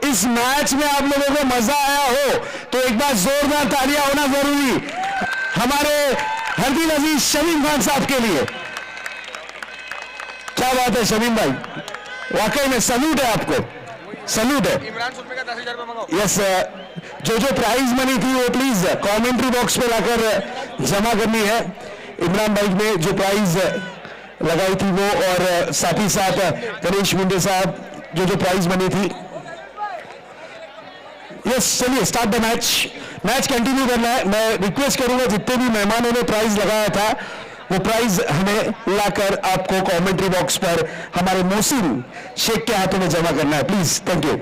इस मैच में आप लोगों को मजा आया हो तो एक बार जोरदार तालियां होना जरूरी हमारे हरदिल अजीज शमीम खान साहब के लिए। क्या बात है शमीम भाई, वाकई में सल्यूट है आपको। सैल्यूट है। इमरान सुलमे का 10,000 रुपये मंगाओ। यस, जो प्राइज मनी थी वो प्लीज कमेंट्री बॉक्स पे लाकर जमा करनी है। इमरान भाई ने जो प्राइज लगाई थी वो, और साथ ही साथ गणेश मुंडे साहब जो प्राइज मनी थी। यस, चलिए स्टार्ट द मैच कंटिन्यू करना है। मैं रिक्वेस्ट करूंगा जितने भी मेहमानों ने प्राइज लगाया था वो प्राइज हमें लाकर आपको कमेंट्री बॉक्स पर हमारे मोहसिन शेख के हाथों में जमा करना है, प्लीज। Thank you.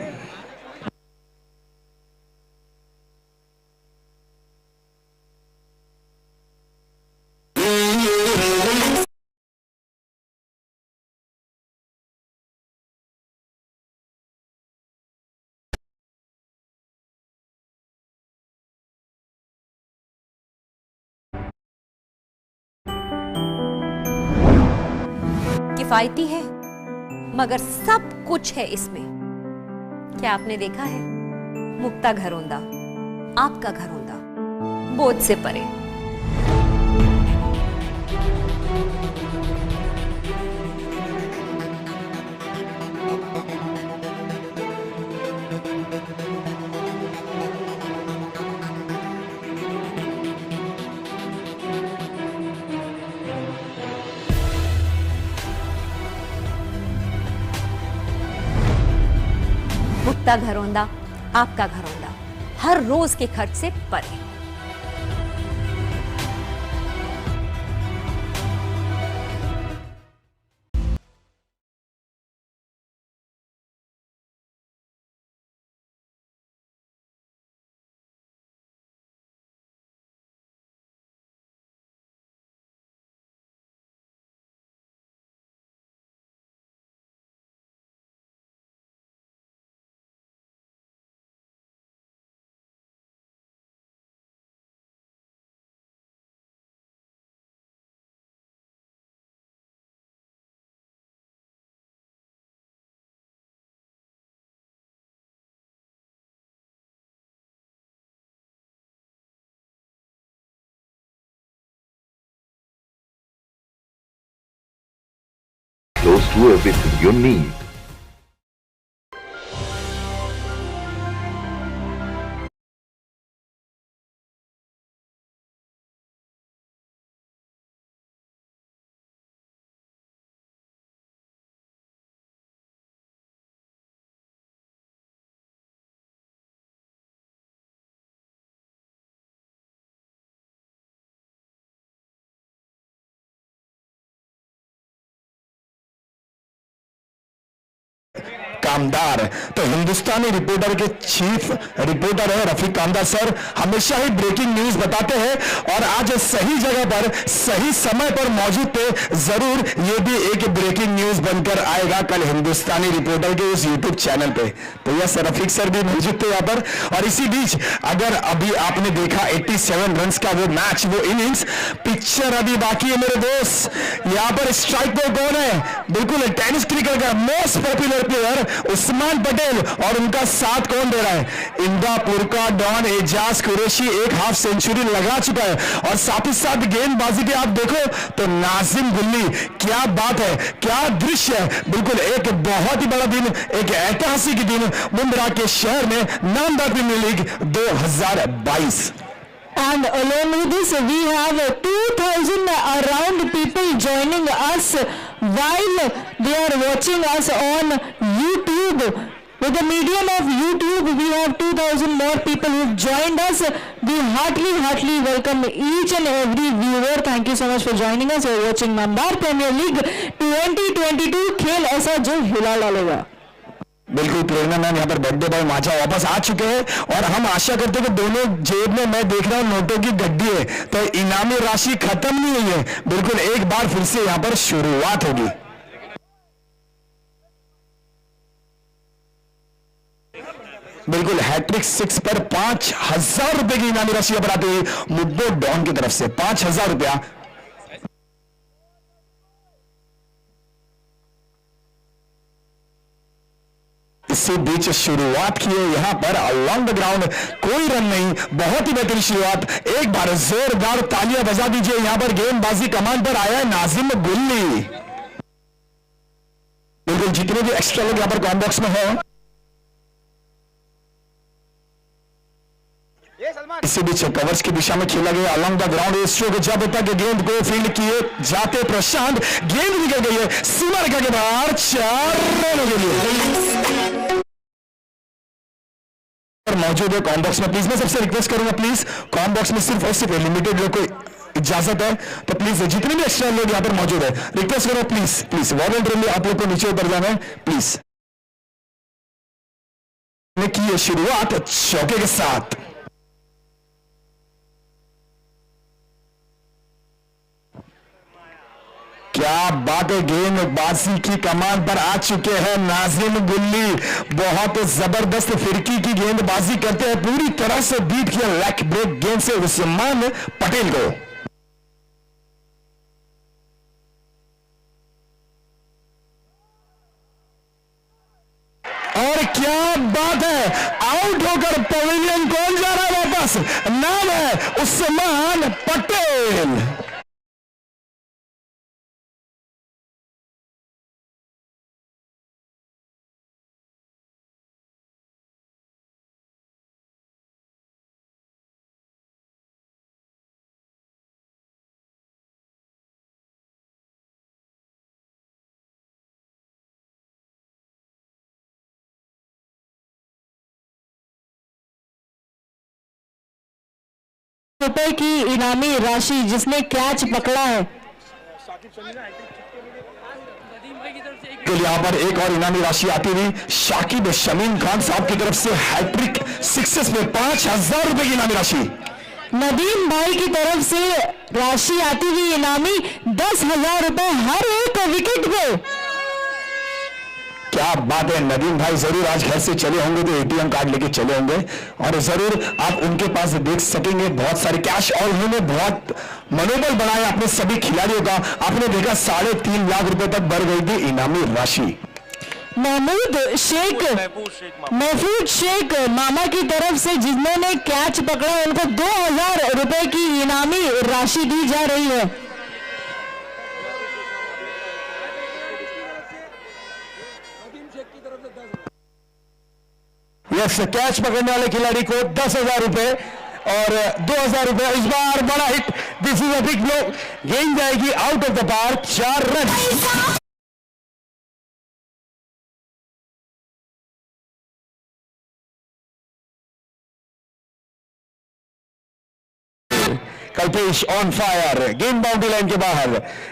किफायती है मगर सब कुछ है इसमें। क्या आपने देखा है? मुक्ता घरौंदा, आपका घरौंदा, बोझ से परे। मुक्ता घरौंदा, आपका घरौंदा, हर रोज के खर्च से परे। Close to everything you need. कामदार। तो हिंदुस्तानी रिपोर्टर के चीफ रिपोर्टर है रफीक कामदार सर, हमेशा ही ब्रेकिंग न्यूज बताते हैं और आज सही जगह पर सही समय पर मौजूद थे। जरूर ये भी एक ब्रेकिंग न्यूज बनकर आएगा कल हिंदुस्तानी रिपोर्टर के उस यूट्यूब चैनल पे। तो यस, रफीक सर भी मौजूद थे यहाँ पर। और इसी बीच अगर अभी आपने देखा 87 रन का वो मैच, वो इनिंग्स, पिक्चर अभी बाकी है मेरे दोस्त। यहाँ पर स्ट्राइक पर कौन है? बिल्कुल टेनिस क्रिकेट का most popular player Usman Patel, और उनका साथ कौन दे रहा है? इंदापुर का डॉन एजाज कुरैशी एक हाफ सेंचुरी लगा चुका है। और साथ ही साथ गेंदबाजी भी आप देखो तो नाजिम गुल्ली, क्या बात है, क्या दृश्य है। बिल्कुल एक बहुत ही बड़ा दिन, एक ऐतिहासिक दिन मुंद्रा के शहर में नामदार premiere league 2022। And along with this, we have 2,000 around people joining us while they are watching us on YouTube. With the medium of YouTube, we have 2,000 more people who have joined us. We heartily welcome each and every viewer. Thank you so much for joining us. We are watching Namdar Premier League 2022. खेल ऐसा जो हिला डालेगा। बिल्कुल, प्रेरणा ma'am यहाँ पर birthday boy माचा वापस आ चुके हैं और हम आशा करते हैं कि दोनों जेब में, मैं देख रहा हूँ, नोटों की गड्डी है, तो इनामी राशि खत्म नहीं हुई है। बिल्कुल एक बार फिर से यहाँ पर शुरुआत होगी। बिल्कुल हैट्रिक 6 पर 5,000 रुपए की इनामी राशि पर आती हुई मुब्बो डॉन की तरफ से 5,000 रुपया। इसी बीच शुरुआत की है यहाँ पर अलोंग द ग्राउंड, कोई रन नहीं, बहुत ही बेहतरीन शुरुआत। एक बार जोरदार तालियां बजा दीजिए। यहाँ पर गेंदबाजी कमान पर आया है नाजिम गुल्ली। बिल्कुल जितने भी एक्स्ट्रा लोग यहाँ पर कॉम बॉक्स में हैं ये सलमान इसी बीच कवर्स की दिशा में खेला गया अलॉन्ग द ग्राउंड स्ट्रोक जब तक गेंद को फील्ड किए जाते प्रशांत, गेंद निकल गई है सीमा रेखा के बाहर 4 रनों के लिए। मौजूद है कॉम बॉक्स में, प्लीज मैं सबसे रिक्वेस्ट करूंगा प्लीज कॉम बॉक्स में सिर्फ और सिर्फ लिमिटेड लोग को इजाजत है, तो प्लीज जितने भी एक्स्ट्रा लोग यहाँ पर मौजूद है रिक्वेस्ट करो प्लीज प्लीज वॉलंटरली आप लोग को नीचे उतर जाना है प्लीज। ने की है शुरुआत चौके के साथ, क्या बात है, गेंदबाजी की कमान पर आ चुके हैं नाजिम गुल्ली, बहुत जबरदस्त फिरकी की गेंदबाजी करते हैं, पूरी तरह से बीट किया लेग ब्रेक गेंद से उस्मान पटेल को। और क्या बात है, आउट होकर पवेलियन कौन जा रहा है वापस, नाम है उस्मान पटेल। रुपए की इनामी राशि जिसने कैच पकड़ा है, तो यहां पर एक और इनामी राशि आती हुई शाकिब शमीम खान साहब की तरफ से हैट्रिक सिक्सेस में 5,000 रुपए की इनामी राशि। नदीम भाई की तरफ से राशि आती हुई इनामी 10,000 रुपए हर एक विकेट पे। क्या बात है, नदीम भाई जरूर आज घर से चले होंगे तो एटीएम कार्ड लेके चले होंगे और जरूर आप उनके पास देख सकेंगे बहुत सारे कैश, और उन्होंने बहुत मनोबल बनाया अपने सभी खिलाड़ियों का। आपने देखा 3.5 लाख रुपए तक बढ़ गई थी इनामी राशि। महफूज शेख मामा की तरफ से जिन्होंने कैच पकड़ा उनको 2,000 रुपए की इनामी राशि दी जा रही है। यस, कैच पकड़ने वाले खिलाड़ी को 10,000 रुपए और 2,000 रुपए। इस बार बड़ा hit, this is a big blow, गेंद जाएगी out of the park, 4 run. Kalpesh on fire, game boundary line के बाहर।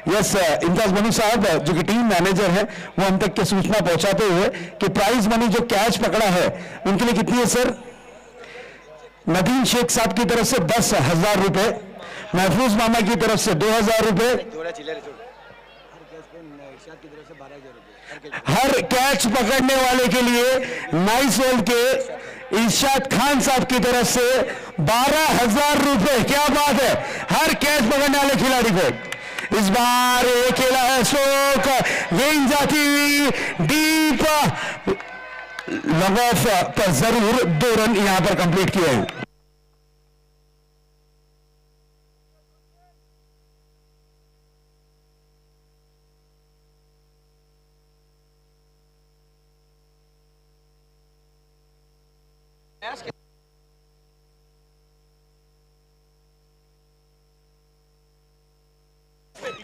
यस, इम्तियाज मनी साहब जो कि टीम मैनेजर है वो हम तक के सूचना पहुंचाते हुए कि प्राइज मनी जो कैच पकड़ा है उनके लिए कितनी है सर? नदीम शेख साहब की तरफ से 10,000 रुपए, महफूज मामा की तरफ से 2,000 रुपए, हर कैच पकड़ने वाले के लिए नाइस बॉल के इरशाद खान साहब की तरफ से 12,000 रुपए। क्या बात है, हर कैच पकड़ने वाले खिलाड़ी को। इस बार ये खेला है स्ट्रोक, गेंद जाती हुई डीप लॉन्ग ऑफ पर जरूर 2 रन यहां पर कंप्लीट किए हैं।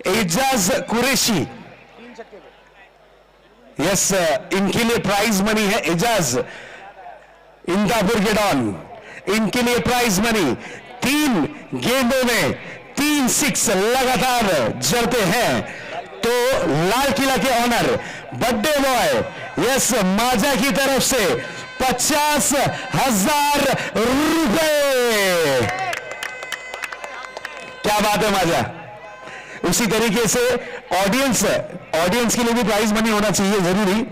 एजाज कुरैशी, यस, इनके लिए प्राइज मनी है। एजाज इंदापुर के डॉन, इनके लिए प्राइज मनी 3 गेंदों में 3 6 लगातार जड़ते हैं तो लाल किला के ऑनर बर्थडे बॉय यस माजा की तरफ से 50,000 रुपए। क्या बात है माजा। उसी तरीके से ऑडियंस के लिए भी प्राइज मनी होना चाहिए जरूरी।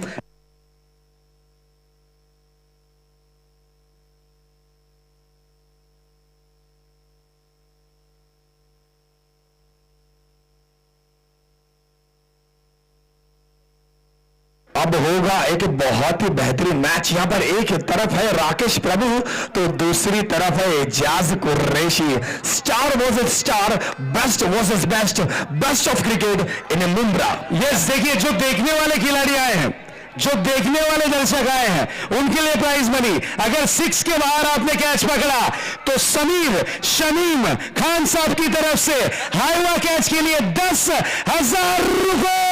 अब होगा एक बहुत ही बेहतरीन मैच। यहां पर एक तरफ है राकेश प्रभु तो दूसरी तरफ है Ejaz Qureshi. Star versus star, best versus best, best of cricket in Mumbra. Yes, देखिए जो देखने वाले खिलाड़ी आए हैं, जो देखने वाले दर्शक आए हैं उनके लिए प्राइज मनी। अगर 6 के बाहर आपने कैच पकड़ा तो समीर शमीम खान साहब की तरफ से हाईवा कैच के लिए 10,000 रुपए।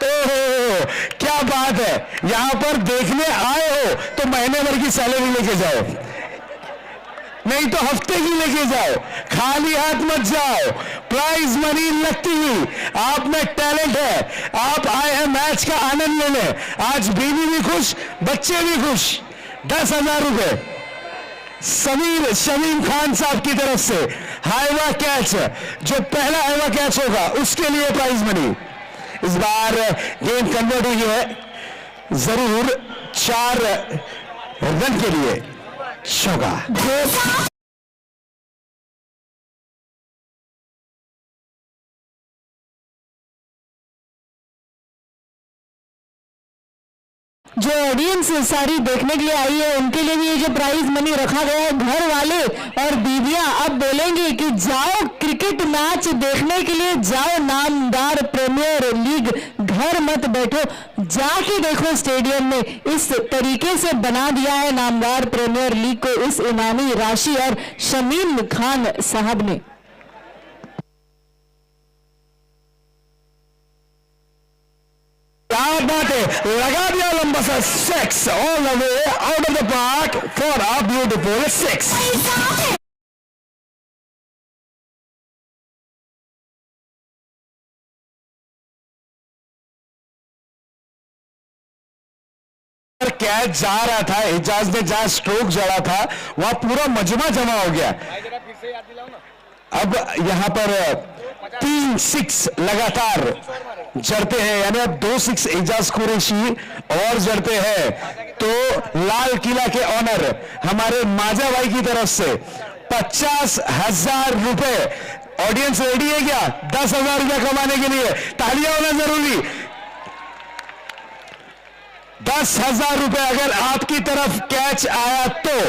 ओहो, क्या बात है। यहां पर देखने आए हो तो महीने भर की सैलरी लेके जाओ, नहीं तो हफ्ते की लेके जाओ, खाली हाथ मत जाओ। प्राइज मनी लगती हुई आप में टैलेंट है, आप आए हैं मैच का आनंद लेने। आज बीवी भी खुश, बच्चे भी खुश। 10,000 रुपए समीर शमीम खान साहब की तरफ से हाईवा कैच, जो पहला हाईवा कैच होगा उसके लिए प्राइज मनी। इस बार गेम कन्वर्ट हुई है जरूर 4 रन के लिए चौका। जो ऑडियंस सारी देखने के लिए आई है उनके लिए भी ये जो प्राइज मनी रखा गया है, घर वाले और बीवियां अब बोलेंगे कि जाओ क्रिकेट मैच देखने के लिए जाओ, नामदार प्रीमियर लीग, घर मत बैठो, जाके देखो स्टेडियम में। इस तरीके से बना दिया है नामदार प्रीमियर लीग को इस इनामी राशि और शमीम खान साहब ने। क्या बात है, लगा दिया लंबा सा 6 all the way out of the park for a beautiful 6। Catch जा रहा था, एजाज ने जहां स्ट्रोक जड़ा था वहां पूरा मजमा जमा हो गया। भाई जरा फिर से याद दिलाओ ना। अब यहां पर 3 6 लगातार जड़ते हैं, यानी अब 2 6 एजाज कुरैशी और जड़ते हैं तो लाल किला के ऑनर हमारे माजा भाई की तरफ से 50,000 रुपए। ऑडियंस रेडी है क्या 10,000 रुपए कमाने के लिए? तालियां होना जरूरी। 10,000 रुपए अगर आपकी तरफ कैच आया तो,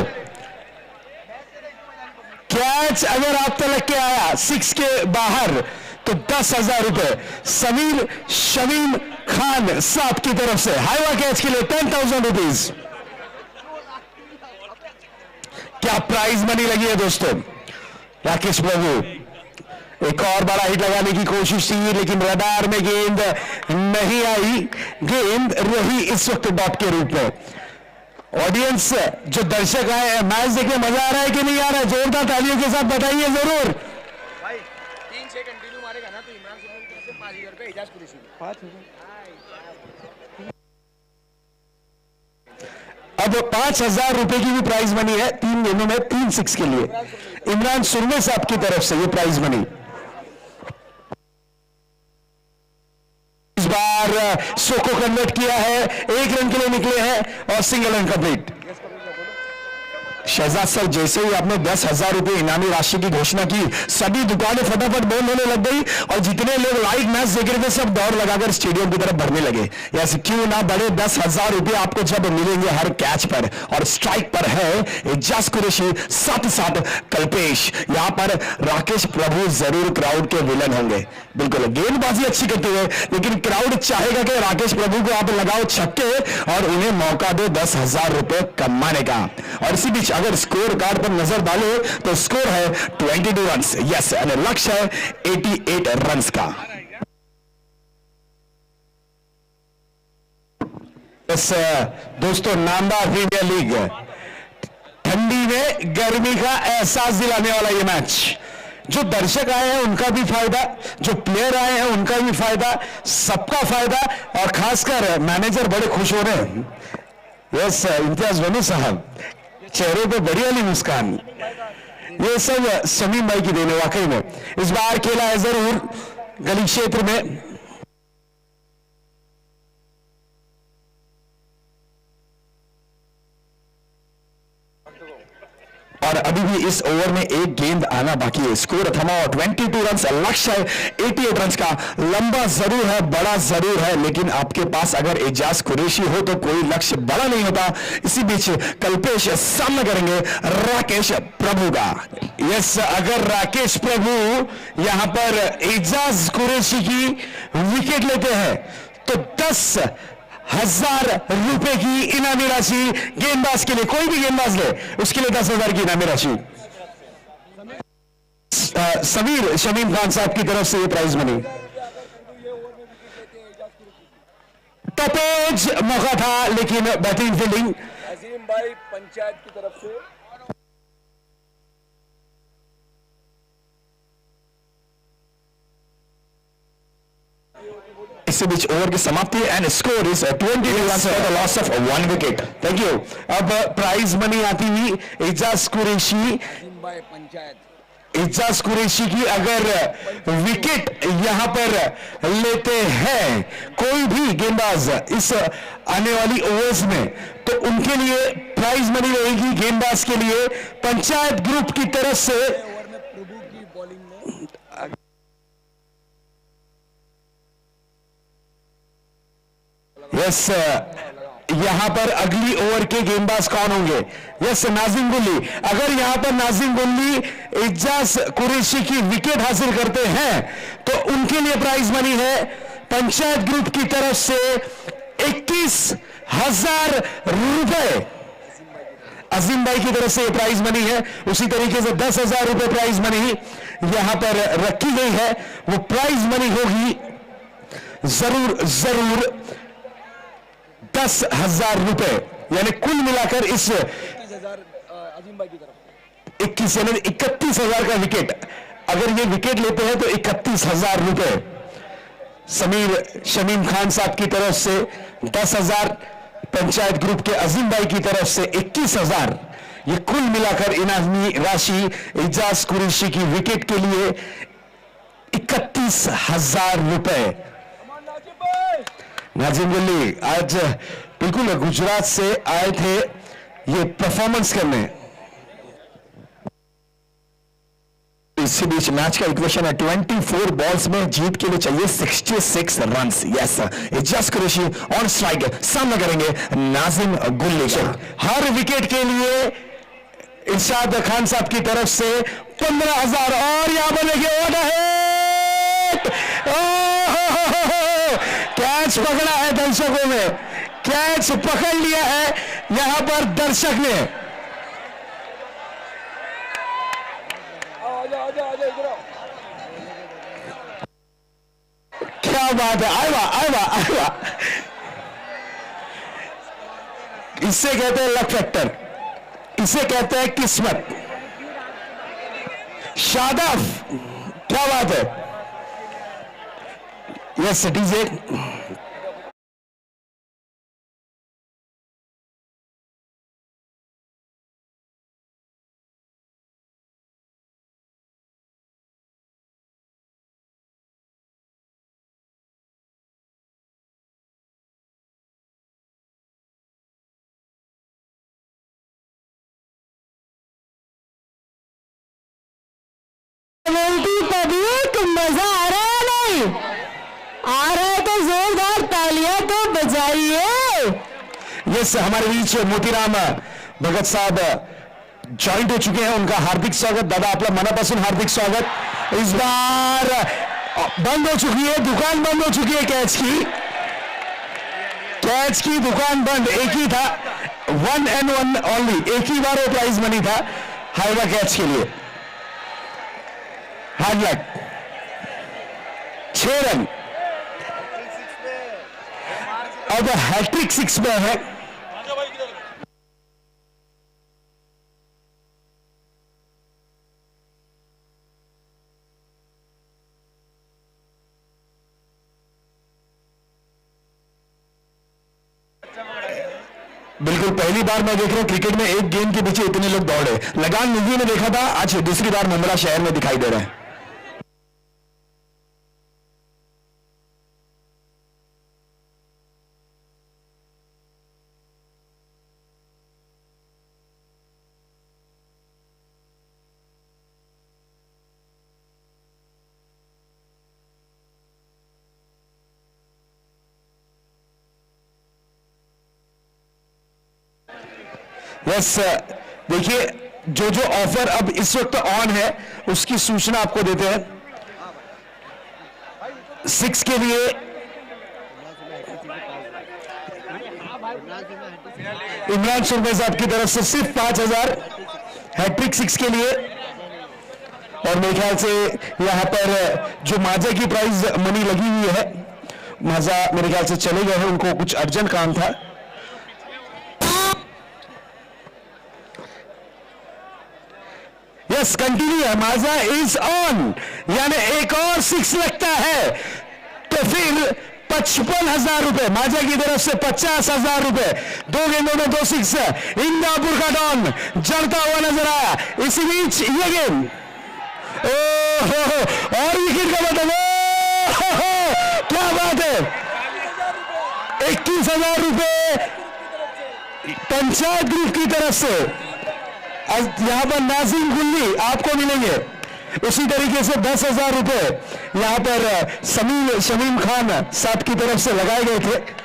कैच अगर आप तलक के आया 6 के बाहर तो 10,000 रुपए समीर शमीम खान साहब की तरफ से हाईवा कैच के लिए 10,000 रुपीज। क्या प्राइज मनी लगी है दोस्तों। राकेश प्रभु एक और बड़ा हिट लगाने की कोशिश थी लेकिन रडार में गेंद नहीं आई, गेंद रही इस वक्त डॉट के रूप में। ऑडियंस जो दर्शक आए हैं मैच देखने मजा आ रहा है कि नहीं आ रहा है? जोरदार तालियों के साथ बताइए जरूर। भाई 3-6 कंटिन्यू मारेगा ना तो इमरान सुमन की तरफ से 5,000 रुपए एजाज कुरैशी में। 5,000 अब 5,000 रुपए की भी प्राइज मनी है 3 गेंदों में 3 6 के लिए। इमरान सुरमे साहब की तरफ से ये प्राइज मनी। इस बार 100 को कन्वर्ट किया है, 1 रन के लिए निकले हैं और single run complete. Shahzad sir जैसे ही आपने 10,000 रुपए इनामी राशि की घोषणा की सभी दुकानें फटाफट बंद होने लग गई और जितने लोग लाइव मैच देख रहे थे सब दौड़ लगाकर स्टेडियम की तरफ बढ़ने लगे। ऐसे क्यों ना बढ़े, 10,000 रुपए आपको जब मिलेंगे हर कैच पर। और स्ट्राइक पर है एजाज कुरैशी, साथ ही साथ कल्पेश। यहां पर राकेश प्रभु जरूर क्राउड के विलन होंगे। बिल्कुल गेंदबाजी अच्छी करते हुए, लेकिन क्राउड चाहेगा कि राकेश प्रभु को आप लगाओ छक्के और उन्हें मौका दो 10,000 रुपए कमाने का। और इसी बीच अगर स्कोर कार्ड पर नजर डालो तो स्कोर है 22 रन। यस, लक्ष्य है 88 रन का। यस दोस्तों, नामदार प्रीमियर लीग, ठंडी में गर्मी का एहसास दिलाने वाला ये मैच। जो दर्शक आए हैं उनका भी फायदा, जो प्लेयर आए हैं उनका भी फायदा, सबका फायदा। और खासकर मैनेजर बड़े खुश हो रहे हैं। यस इम्तियाज वनू साहब, चेहरे पे बड़ी वाली मुस्कान, ये सब शमीम भाई की देने। वाकई में इस बार खेला है जरूर गली क्षेत्र में। और अभी भी इस ओवर में एक गेंद आना बाकी है। स्कोर थमा और 22 रन, लक्ष्य है 88 रन का। लंबा जरूर है, बड़ा जरूर है, लेकिन आपके पास अगर एजाज कुरैशी हो तो कोई लक्ष्य बड़ा नहीं होता। इसी बीच कल्पेश सामना करेंगे राकेश प्रभु का। यस, अगर राकेश प्रभु यहां पर एजाज कुरैशी की विकेट लेते हैं तो 10,000 रुपए की इनामी राशि गेंदबाज के लिए, कोई भी गेंदबाज ले उसके लिए 10,000 की इनामी राशि। समीर शमीम खान साहब की तरफ से ये प्राइज मनी। टपेज मौका था लेकिन बैटिंग फील्डिंग अजीम भाई पंचायत की तरफ से इसी बीच ओवर की समाप्ति and score is 20 run for the loss of 1 wicket. Thank you. अब प्राइज मनी आती हुई एजाज कुरैशी। अजीम भाई पंचायत एजाज कुरैशी की अगर विकेट यहां पर लेते हैं कोई भी गेंदबाज इस आने वाली ओवर्स में, तो उनके लिए प्राइज मनी रहेगी गेंदबाज के लिए पंचायत ग्रुप की तरफ से। ओवर में प्रभु की बॉलिंग में यस, यहां पर अगली ओवर के गेंदबाज कौन होंगे? यस, नाजिम गुल्ली। अगर यहां पर नाजिम गुल्ली एजाज कुरैशी की विकेट हासिल करते हैं तो उनके लिए प्राइज मनी है पंचायत ग्रुप की तरफ से 21,000 रुपए। अजीम भाई की तरफ से ये प्राइज मनी है। उसी तरीके से 10,000 रुपए प्राइज मनी यहां पर रखी गई है। वो प्राइज मनी होगी जरूर 10,000 रुपए, यानी कुल मिलाकर इस 21,000 अजीम भाई की तरफ 21 यानी 31,000 का विकेट। अगर ये विकेट लेते हैं तो 31,000 रुपए। समीर शमीम खान साहब की तरफ से 10,000, पंचायत ग्रुप के अजीम भाई की तरफ से 21,000। ये कुल मिलाकर इनामी राशि एजाज कुरैशी की विकेट के लिए 31,000 रुपए। नाजिम गुल्ली आज बिल्कुल गुजरात से आए थे ये परफॉर्मेंस करने। इसी बीच मैच का इक्वेशन है 24 बॉल्स में जीत के लिए चाहिए 66 run. Yes, Ejaz Qureshi on strike सामना करेंगे नाजिम गुल्ली का। हर विकेट के लिए इरशाद खान साहब की तरफ से 15,000। और यहां पर देखिए कैच पकड़ा है दर्शकों ने, कैच पकड़ लिया है यहां पर दर्शक ने। क्या बात है, आएगा। इससे कहते हैं लक फैक्टर, इसे कहते हैं किस्मत। शादाब, क्या बात है। Yes DJ. पब्लिक, मजा आ रहा है नहीं? आ रहा है तो जोरदार तालियां तो बजाइए। यस, हमारे बीच मोतीराम भगत साहब जॉइंट हो चुके हैं, उनका हार्दिक स्वागत। दादा आपला मनापासून हार्दिक स्वागत। इस बार बंद हो चुकी है दुकान, बंद हो चुकी है कैच की दुकान बंद। एक ही था, 1 and 1 ओनली, एक ही बार वो प्राइज मनी था हाइवा कैच के लिए। Hard luck. 6 रन। अब हैट्रिक 6 में है। बिल्कुल पहली बार मैं देख रहा हूं क्रिकेट में एक गेंद के पीछे इतने लोग दौड़े। लगान मूवी में देखा था, आज दूसरी बार मुंबई शहर में दिखाई दे रहा है। यस, देखिए जो जो ऑफर अब इस वक्त ऑन है उसकी सूचना आपको देते हैं। 6 के लिए इमरान सुरमे साहब की तरफ से सिर्फ 5,000 हैट्रिक 6 के लिए। और मेरे ख्याल से यहां पर जो माजा की प्राइज मनी लगी हुई है, माजा मेरे ख्याल से चले गए हैं, उनको कुछ अर्जेंट काम था। यस, कंटिन्यू है, माजा इज ऑन, यानी एक और 6 लगता है तो फिर 55,000 रुपए माजा की तरफ से, 50,000 रुपए। 2 गेंदों में 2 6। इंदापुर का डॉन जड़ता हुआ नजर आया। इसी बीच ये गेंद और विकेट का मतलब, क्या बात है, 21,000 रुपए पंचायत ग्रुप की तरफ से। यहां पर नाजिम गुल्ली आपको मिलेंगे। उसी तरीके से 10,000 रुपए यहां पर शमीम खान साहब की तरफ से लगाए गए थे।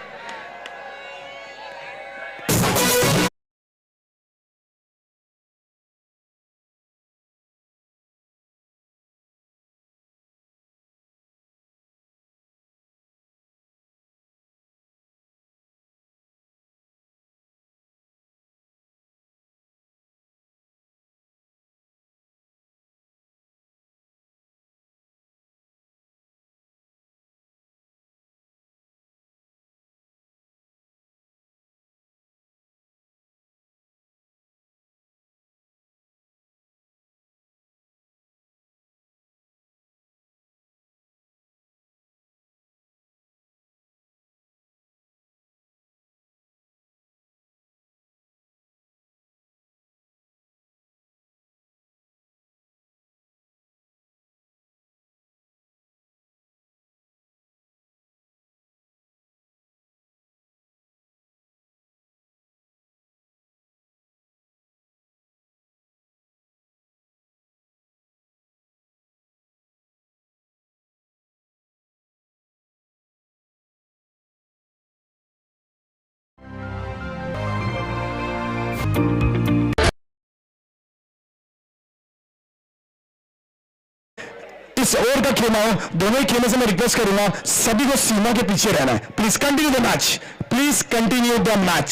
इस ओवर का खेलना हो, दोनों ही खेलने से मैं रिक्वेस्ट करूंगा सभी को सीमा के पीछे रहना है। Please continue the match, please continue the match.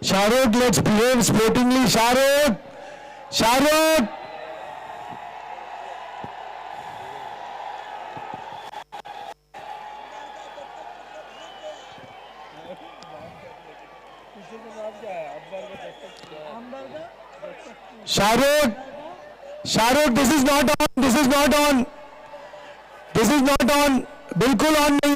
Shahrukh, let's behave sportingly. Shahrukh, Shahrukh, Shahrukh, Shahrukh, this is not on, this is not on, this is not on, बिल्कुल ऑन नहीं।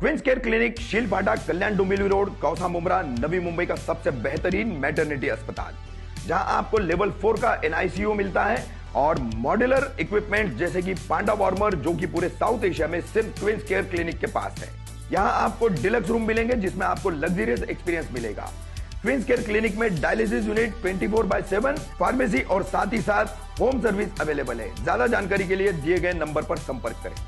क्वींस केयर क्लिनिक शील फाटा कल्याण डोंबिवली रोड कौसा मुमरा नवी मुंबई का सबसे बेहतरीन मैटरनिटी अस्पताल, जहां आपको लेवल 4 का NICU मिलता है और मॉड्यूलर इक्विपमेंट जैसे कि पांडा वार्मर, जो कि पूरे साउथ एशिया में सिर्फ क्वींस केयर क्लिनिक के पास है। यहां आपको डिलक्स रूम मिलेंगे जिसमें आपको लग्जरियस एक्सपीरियंस मिलेगा। क्वींस केयर क्लिनिक में डायलिसिस यूनिट 24/7, फार्मेसी और साथ ही साथ होम सर्विस अवेलेबल है। ज्यादा जानकारी के लिए दिए गए नंबर पर संपर्क करें।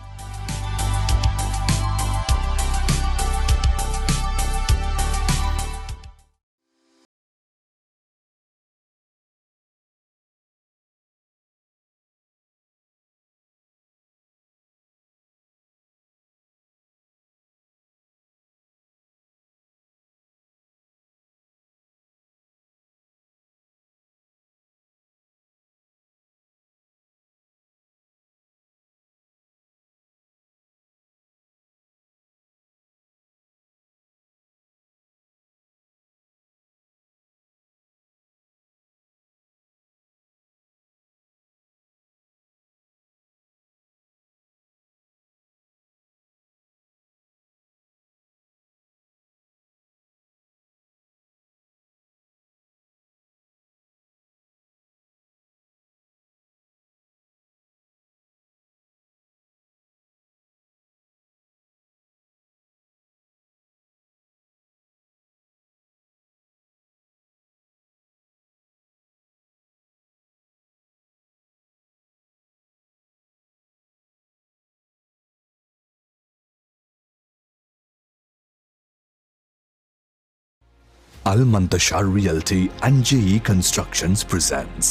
Al Mantashar Realty and JE Constructions presents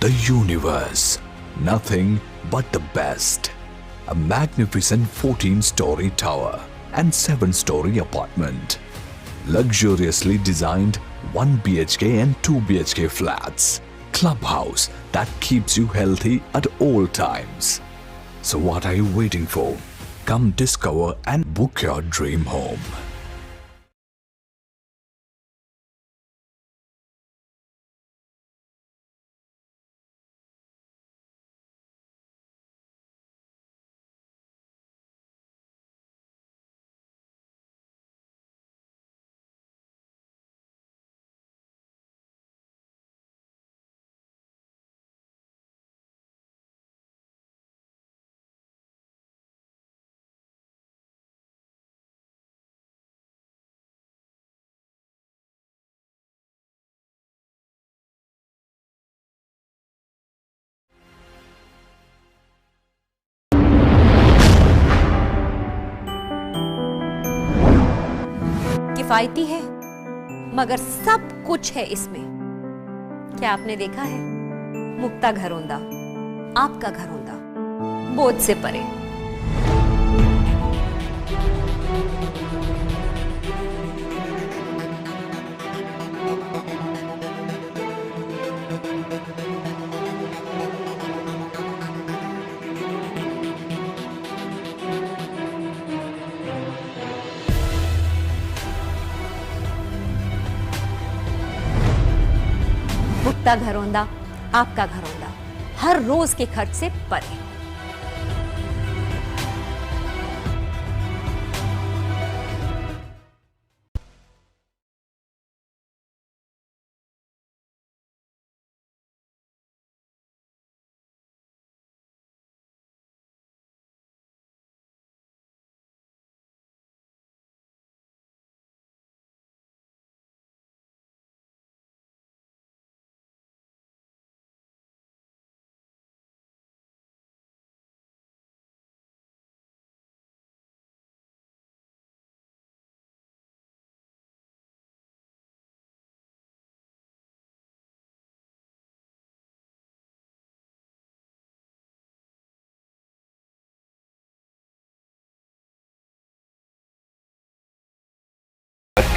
The Universe, Nothing But the Best. A magnificent 14-story tower and 7-story apartment. Luxuriously designed 1 BHK and 2 BHK flats. Clubhouse that keeps you healthy at all times. So what are you waiting for? Come discover and book your dream home. किफायती है मगर सब कुछ है इसमें। क्या आपने देखा है? मुक्ता घरौंदा, आपका घरौंदा, बोझ से परे। मुक्ता घरौंदा, आपका घरौंदा, हर रोज के खर्च से परे।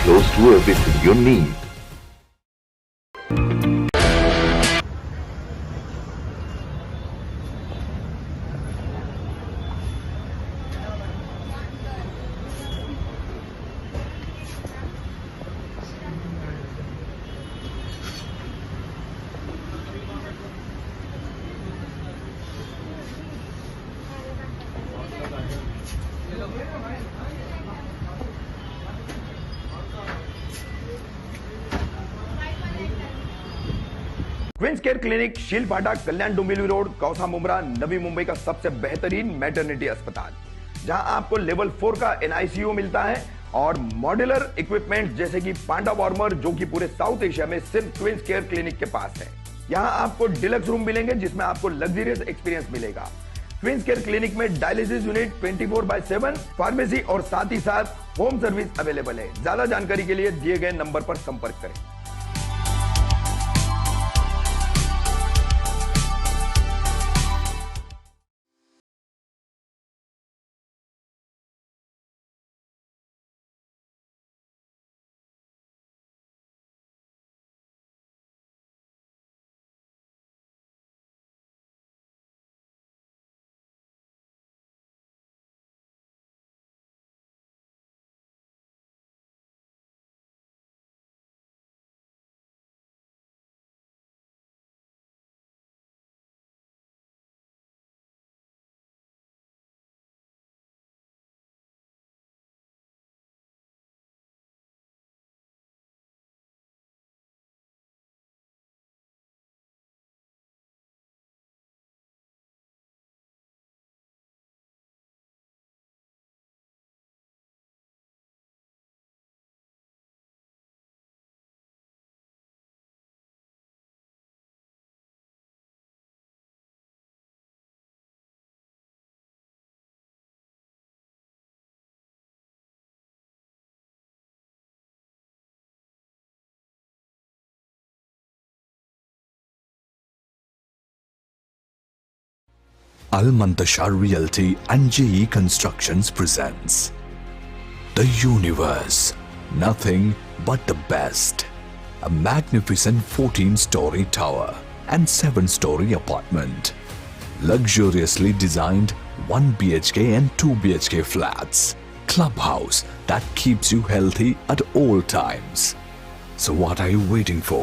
Close to everything you need. Twins care clinic शील फाटा कल्याण डोंबिवली रोड कौसा मुमरा नवी मुंबई का सबसे बेहतरीन मैटरनिटी अस्पताल, जहां आपको लेवल 4 का NICU मिलता है और मॉड्यूलर इक्विपमेंट जैसे कि पांडा वार्मर, जो कि पूरे साउथ एशिया में सिर्फ ट्विंस केयर क्लिनिक के पास है। यहां आपको डिलक्स रूम मिलेंगे जिसमें आपको लग्जरियस एक्सपीरियंस मिलेगा। ट्विंस केयर क्लिनिक में डायलिसिस यूनिट 24/7, फार्मेसी और साथ ही साथ होम सर्विस अवेलेबल है। ज्यादा जानकारी के लिए दिए गए नंबर पर संपर्क करें। Al Mantashar Realty and JE Constructions presents The Universe, Nothing But the Best. A magnificent 14-story tower and 7-story apartment. Luxuriously designed 1 BHK and 2 BHK flats. Clubhouse that keeps you healthy at all times. So what are you waiting for?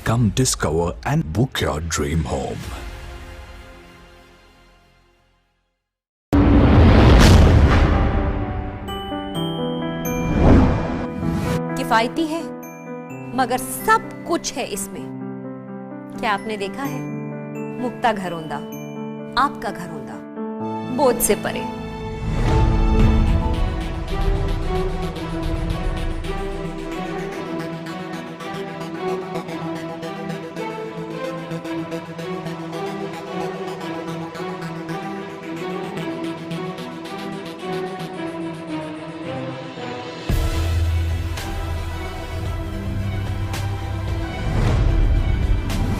Come discover and book your dream home. किफायती है मगर सब कुछ है इसमें। क्या आपने देखा है? मुक्ता घरौंदा, आपका घरौंदा, बोझ से परे।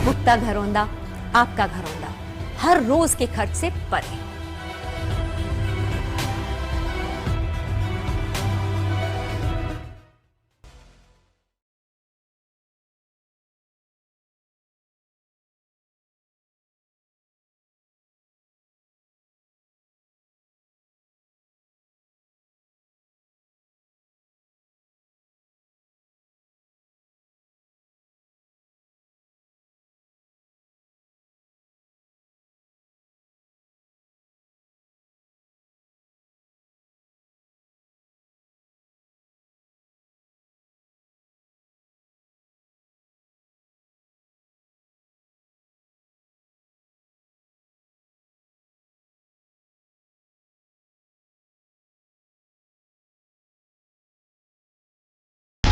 मुक्ता घरौंदा, आपका घरौंदा, हर रोज के खर्च से परे।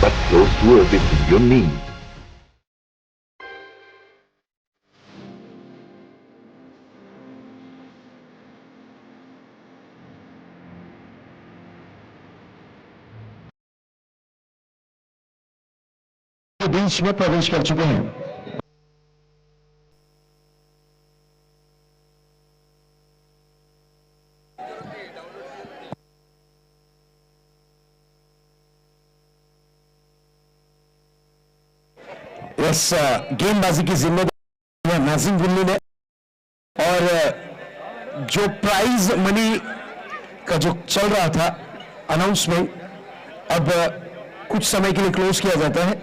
but close to everything you need. बीच में प्रवेश कर चुके हैं। इस गेंदबाजी की जिम्मेदारी नाजिम गुल्लू ने, और जो प्राइज मनी का जो चल रहा था अनाउंसमेंट, अब कुछ समय के लिए क्लोज किया जाता है।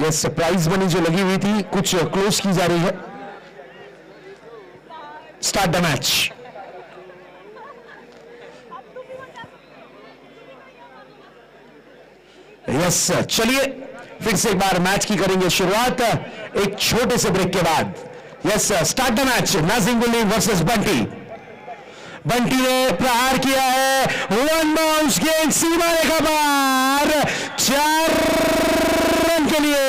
यस, प्राइज मनी जो लगी हुई थी कुछ क्लोज की जा रही है। Start the match. यस, चलिए फिर से एक बार मैच की करेंगे शुरुआत एक छोटे से ब्रेक के बाद। Yes, start the match. Najinguli versus Bunty. Bunty ने प्रहार किया है, वन बाउंस गेंद सीमा रेखा पार, 4 रन के लिए।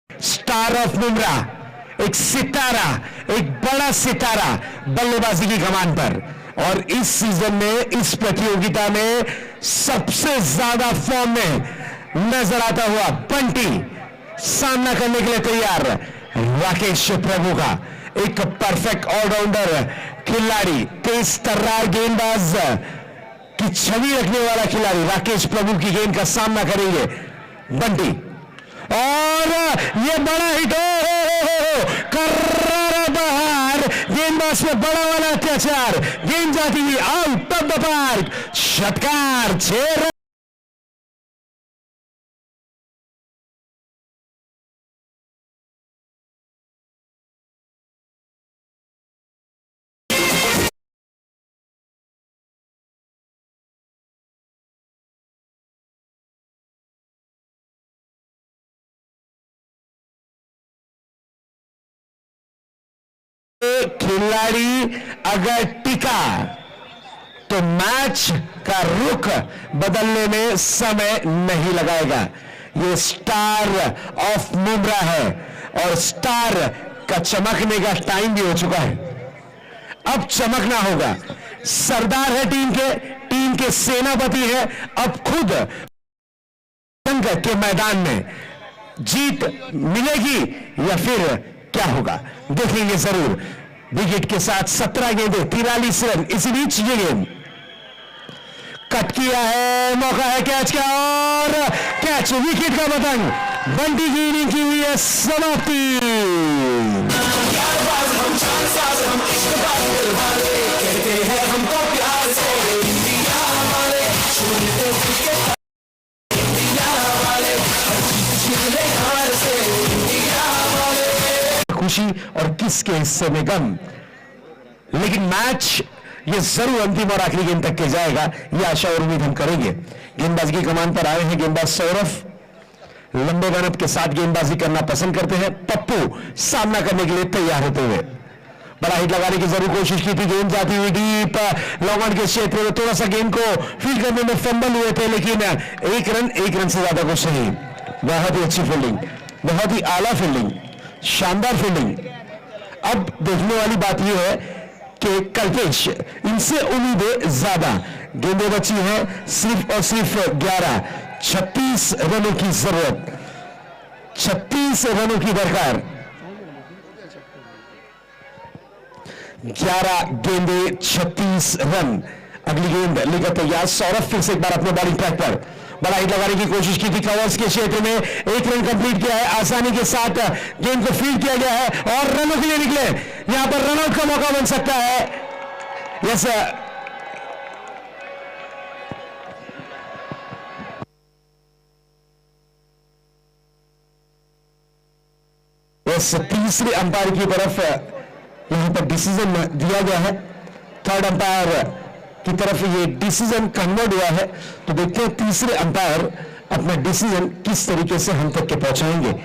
स्टार ऑफ बुमराह, एक सितारा, एक बड़ा सितारा बल्लेबाजी की कमान पर, और इस सीजन में इस प्रतियोगिता में सबसे ज्यादा फॉर्म में नजर आता हुआ बंटी सामना करने के लिए तैयार राकेश प्रभु का। एक परफेक्ट ऑलराउंडर खिलाड़ी, तेज तर्रार गेंदबाज की छवि रखने वाला खिलाड़ी राकेश प्रभु की गेंद का सामना करेंगे बंटी। और ये बड़ा हिट हो कर्रा बाहर, गेंदबाज पे बड़ा वाला अत्याचार, गेंद जाती हुई आउट ऑफ द पार्क, षटकार 6 रन। खिलाड़ी अगर टिका तो मैच का रुख बदलने में समय नहीं लगाएगा। ये स्टार ऑफ बुमराह है और स्टार का चमकने का टाइम भी हो चुका है। अब चमकना होगा। सरदार है टीम के सेनापति है। अब खुद जंग के मैदान में जीत मिलेगी या फिर क्या होगा, देखेंगे जरूर। विकेट के साथ 17 गेंदें, 43 रन। इसी बीच ये गेंद कट किया है, मौका है कैच का, और कैच, विकेट का पतंग, बंटी की इनिंग की हुई है समाप्ति। खुशी और किसके हिस्से में गम, लेकिन मैच ये जरूर अंतिम और आखिरी गेंद तक के जाएगा, ये आशा और उम्मीद हम करेंगे। गेंदबाजी की कमान पर आए हैं गेंदबाज सौरभ, लंबे रनअप के साथ गेंदबाजी करना पसंद करते हैं। पप्पू सामना करने के लिए तैयार होते हुए, बड़ा हिट लगाने की जरूर कोशिश की थी, गेंद जाती हुई डीप लॉन्ग ऑन के क्षेत्र में, थोड़ा सा गेंद को फील्ड करने में फंबल हुए थे, लेकिन एक रन से ज्यादा कुछ नहीं। बहुत ही अच्छी फील्डिंग, बहुत ही आला फील्डिंग, शानदार फील्डिंग। अब देखने वाली बात यह है कि कल्पेश, इनसे उम्मीदें ज्यादा, गेंदें बची है सिर्फ और सिर्फ 11, 36 रनों की जरूरत, 36 रनों की दरकार। 11 गेंदे 36 रन। अगली गेंद लेकर तैयार सौरभ, फिर से एक बार अपने बॉलिंग ट्रैक पर बड़ा हिट लगाने की कोशिश की थी, कवर्स के क्षेत्र में 1 रन कंप्लीट किया है, आसानी के साथ गेंद को फील्ड किया गया है और रनों के लिए निकले। यहां पर रनआउट का मौका बन सकता है। यस, तीसरे अंपायर की तरफ यहां पर डिसीजन दिया गया है, थर्ड अंपायर की तरफ ये डिसीजन कन्वर्ट हुआ है। तो देखते हैं तीसरे अंपायर अपना डिसीजन किस तरीके से हम तक के पहुंचाएंगे।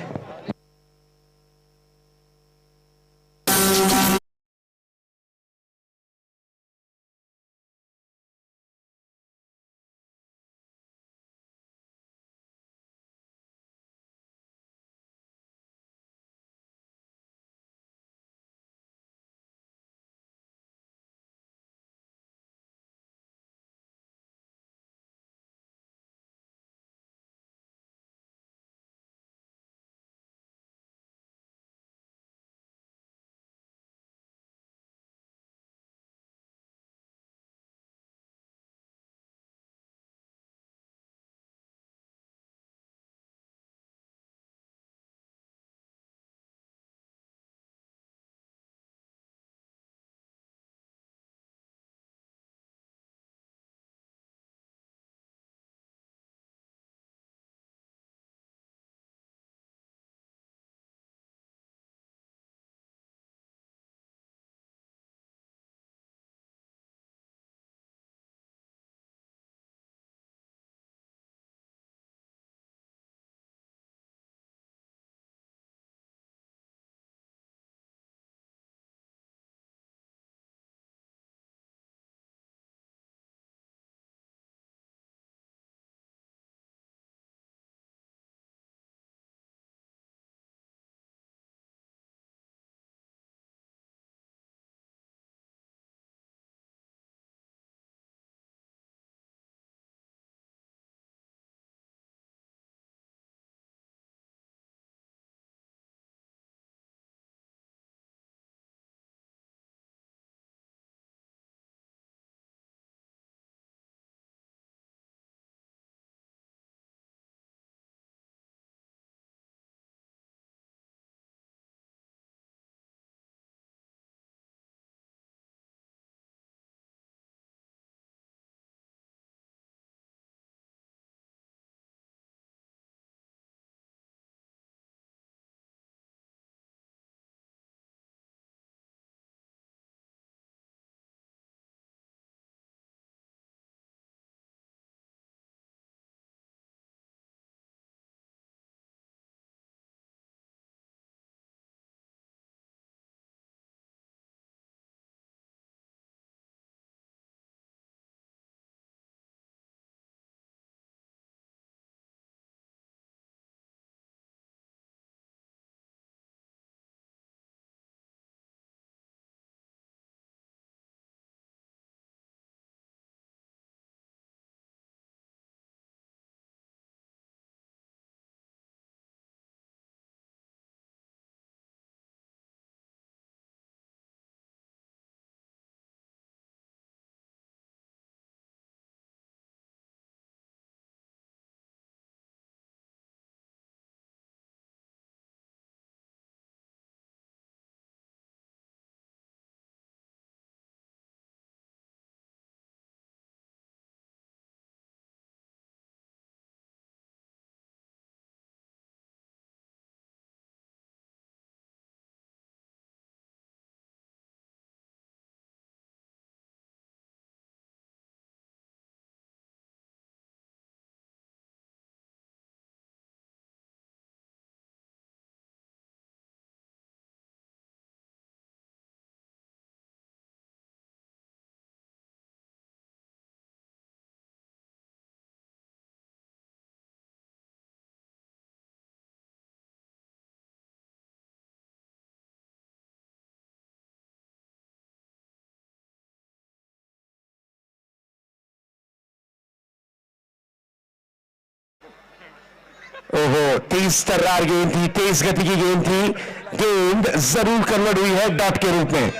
तेज तर्रार गेंद थी, तेज गति की गेंद थी, गेंद जरूर कन्वर्ट हुई है डॉट के रूप में।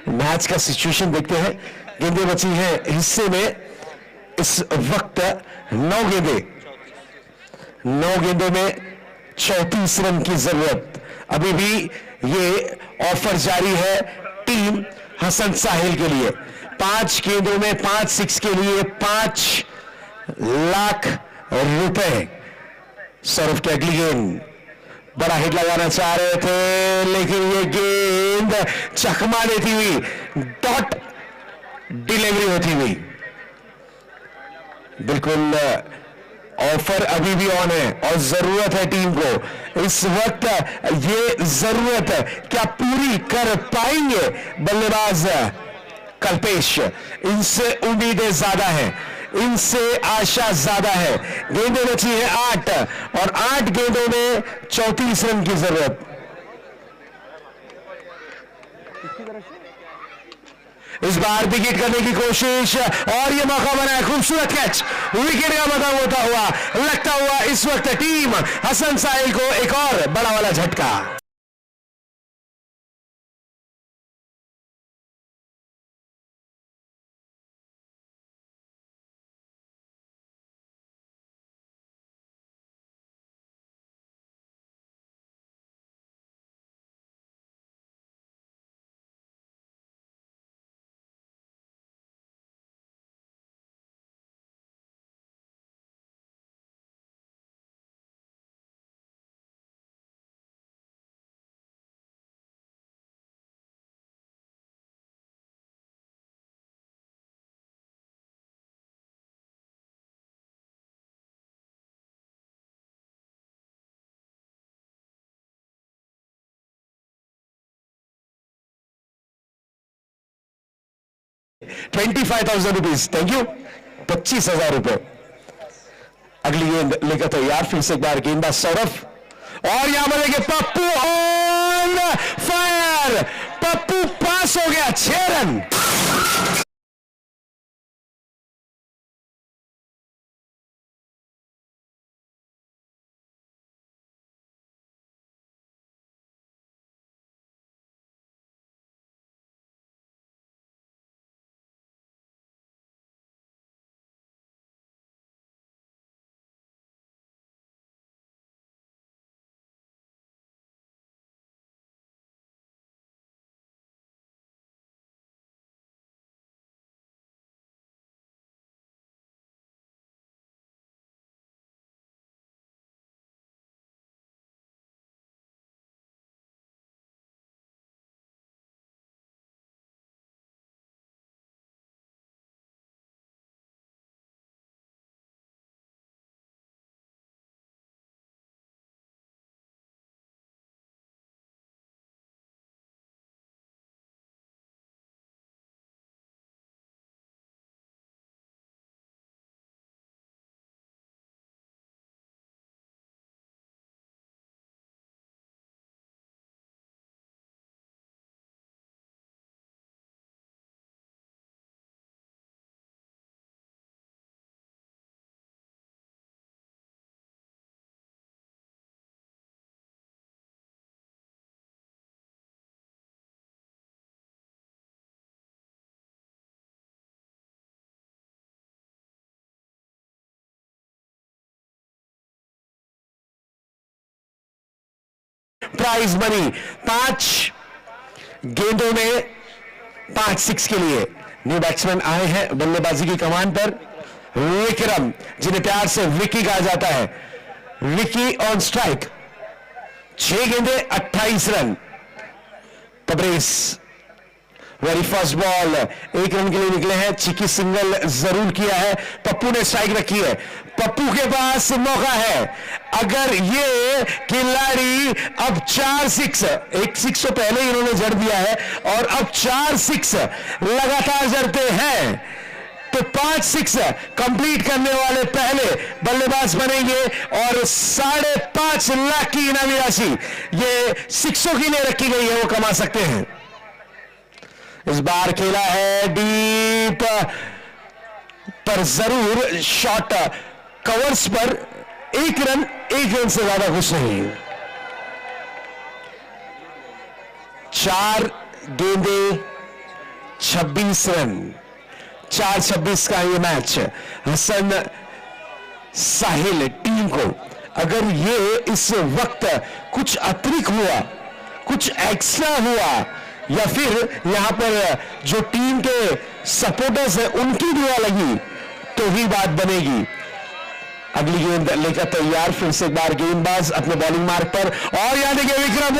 मैच का सिचुएशन देखते हैं, गेंदें बची हैं हिस्से में इस वक्त 9 गेंदें, 9 गेंदों में 34 रन की जरूरत। अभी भी ये ऑफर जारी है टीम हसन साहिल के लिए। 5 गेंदों में 5 6 के लिए 5 लाख रुपए। सौरभ की अगली गेंद, बड़ा हिट लगाना चाह रहे थे लेकिन ये गेंद चकमा देती हुई डॉट डिलीवरी होती हुई। बिल्कुल ऑफर अभी भी ऑन है और जरूरत है टीम को इस वक्त। ये जरूरत क्या पूरी कर पाएंगे बल्लेबाज कल्पेश? इनसे उम्मीदें ज्यादा है, इनसे आशा ज्यादा है। गेंदें बची है 8 और 8 गेंदों में 34 रन की जरूरत। इस बार विकेट करने की कोशिश और यह मौका बना है, खूबसूरत कैच, विकेट का मतलब होता हुआ लगता हुआ इस वक्त टीम हसन साहिल को एक और बड़ा वाला झटका। ₹25,000। थैंक यू, 25,000 रुपए। अगली गेंद लेकर तैयार, फिर से एक बार गेंदबाज सौरभ और यहां पर देखिए पप्पू ऑन फायर। पप्पू पास हो गया, 6 रन। प्राइज मनी 5 गेंदों में 5 6 के लिए न्यू बैट्समैन आए हैं बल्लेबाजी की कमान पर। विक्रम, जिन्हें प्यार से विकी कहा जाता है, विकी ऑन स्ट्राइक। 6 गेंदें 28 run. Tabrez very first ball 1 run के लिए निकले हैं, चिकी सिंगल जरूर किया है। पप्पू ने स्ट्राइक रखी है, पप्पू के पास मौका है। अगर ये खिलाड़ी अब 4 6, 1 6 तो पहले ही इन्होंने जड़ दिया है और अब 4 6 लगातार जड़ते हैं तो 5 6 कंप्लीट करने वाले पहले बल्लेबाज बनेंगे और 5.5 लाख की इनामी राशि ये 6 के लिए रखी गई है, वो कमा सकते हैं। इस बार खेला है डीप पर जरूर शॉट कवर्स पर एक रन से ज्यादा खुश नहीं। 4 गेंदे 26 रन, 4-26 का ये मैच। हसन साहिल टीम को अगर ये इस वक्त कुछ अतिरिक्त हुआ, कुछ एक्स्ट्रा हुआ, या फिर यहां पर जो टीम के सपोर्टर्स हैं उनकी दुआ लगी तो ही बात बनेगी। अगली गेंद लेकर तैयार, फिर से एक बार गेंदबाज अपने बॉलिंग मार्ग पर, और यहां देखिए Vikram,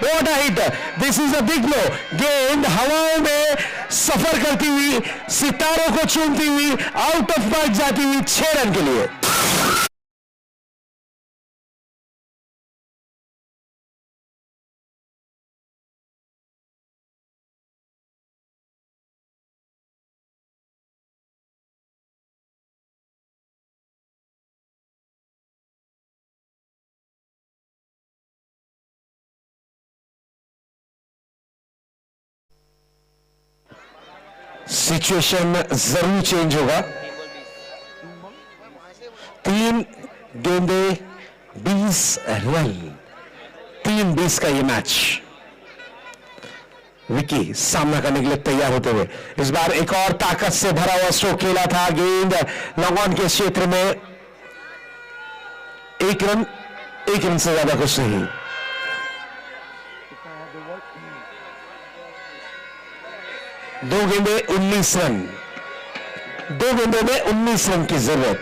what a hit, this is a big blow. गेंद हवाओं में सफर करती हुई, सितारों को चूमती हुई, आउट ऑफ मार्क जाती हुई 6 रन के लिए। सिचुएशन जरूर चेंज होगा। 3 गेंदे 20 रन, 3-20 का ये मैच। विकी सामना करने के लिए तैयार होते हुए, इस बार एक और ताकत से भरा हुआ स्ट्रोक खेला था। गेंद लॉन्ग ऑन के क्षेत्र में, 1 रन से ज्यादा कुछ नहीं। दो गेंदे 19 रन, 2 गेंदों में 19 रन की जरूरत।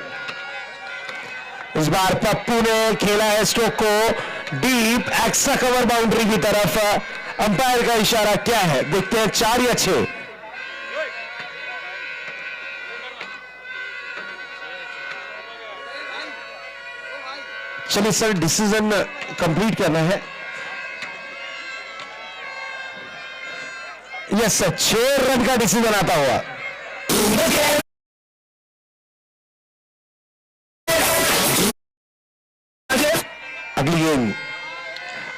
इस बार पप्पू ने खेला है स्ट्रोक को डीप एक्स्ट्रा कवर बाउंड्री की तरफ। अंपायर का इशारा क्या है, देखते हैं, 4 या 6। चलिए सर, डिसीजन कंप्लीट करना है। यस सर, 6 रन का डिसीजन आता हुआ। अगली गेंद,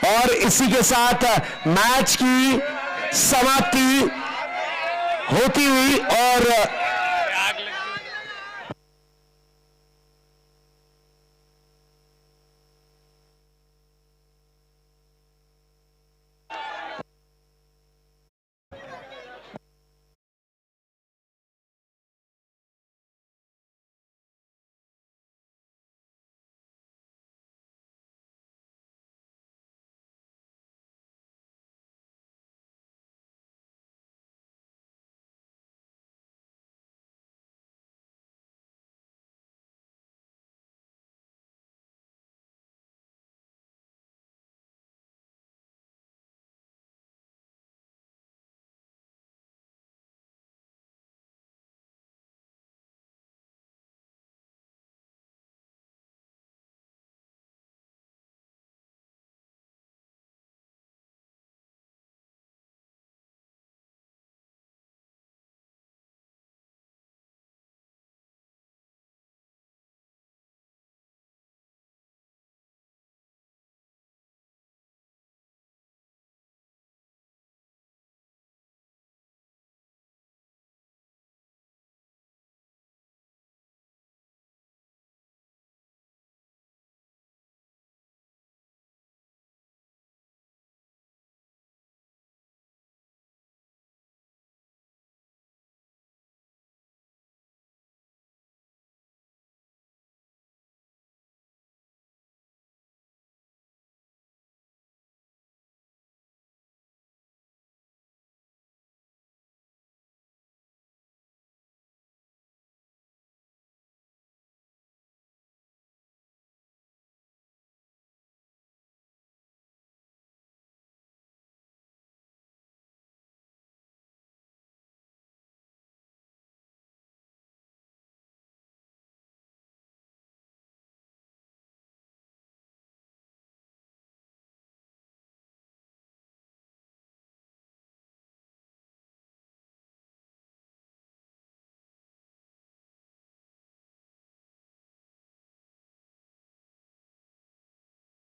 और इसी के साथ मैच की समाप्ति होती हुई, और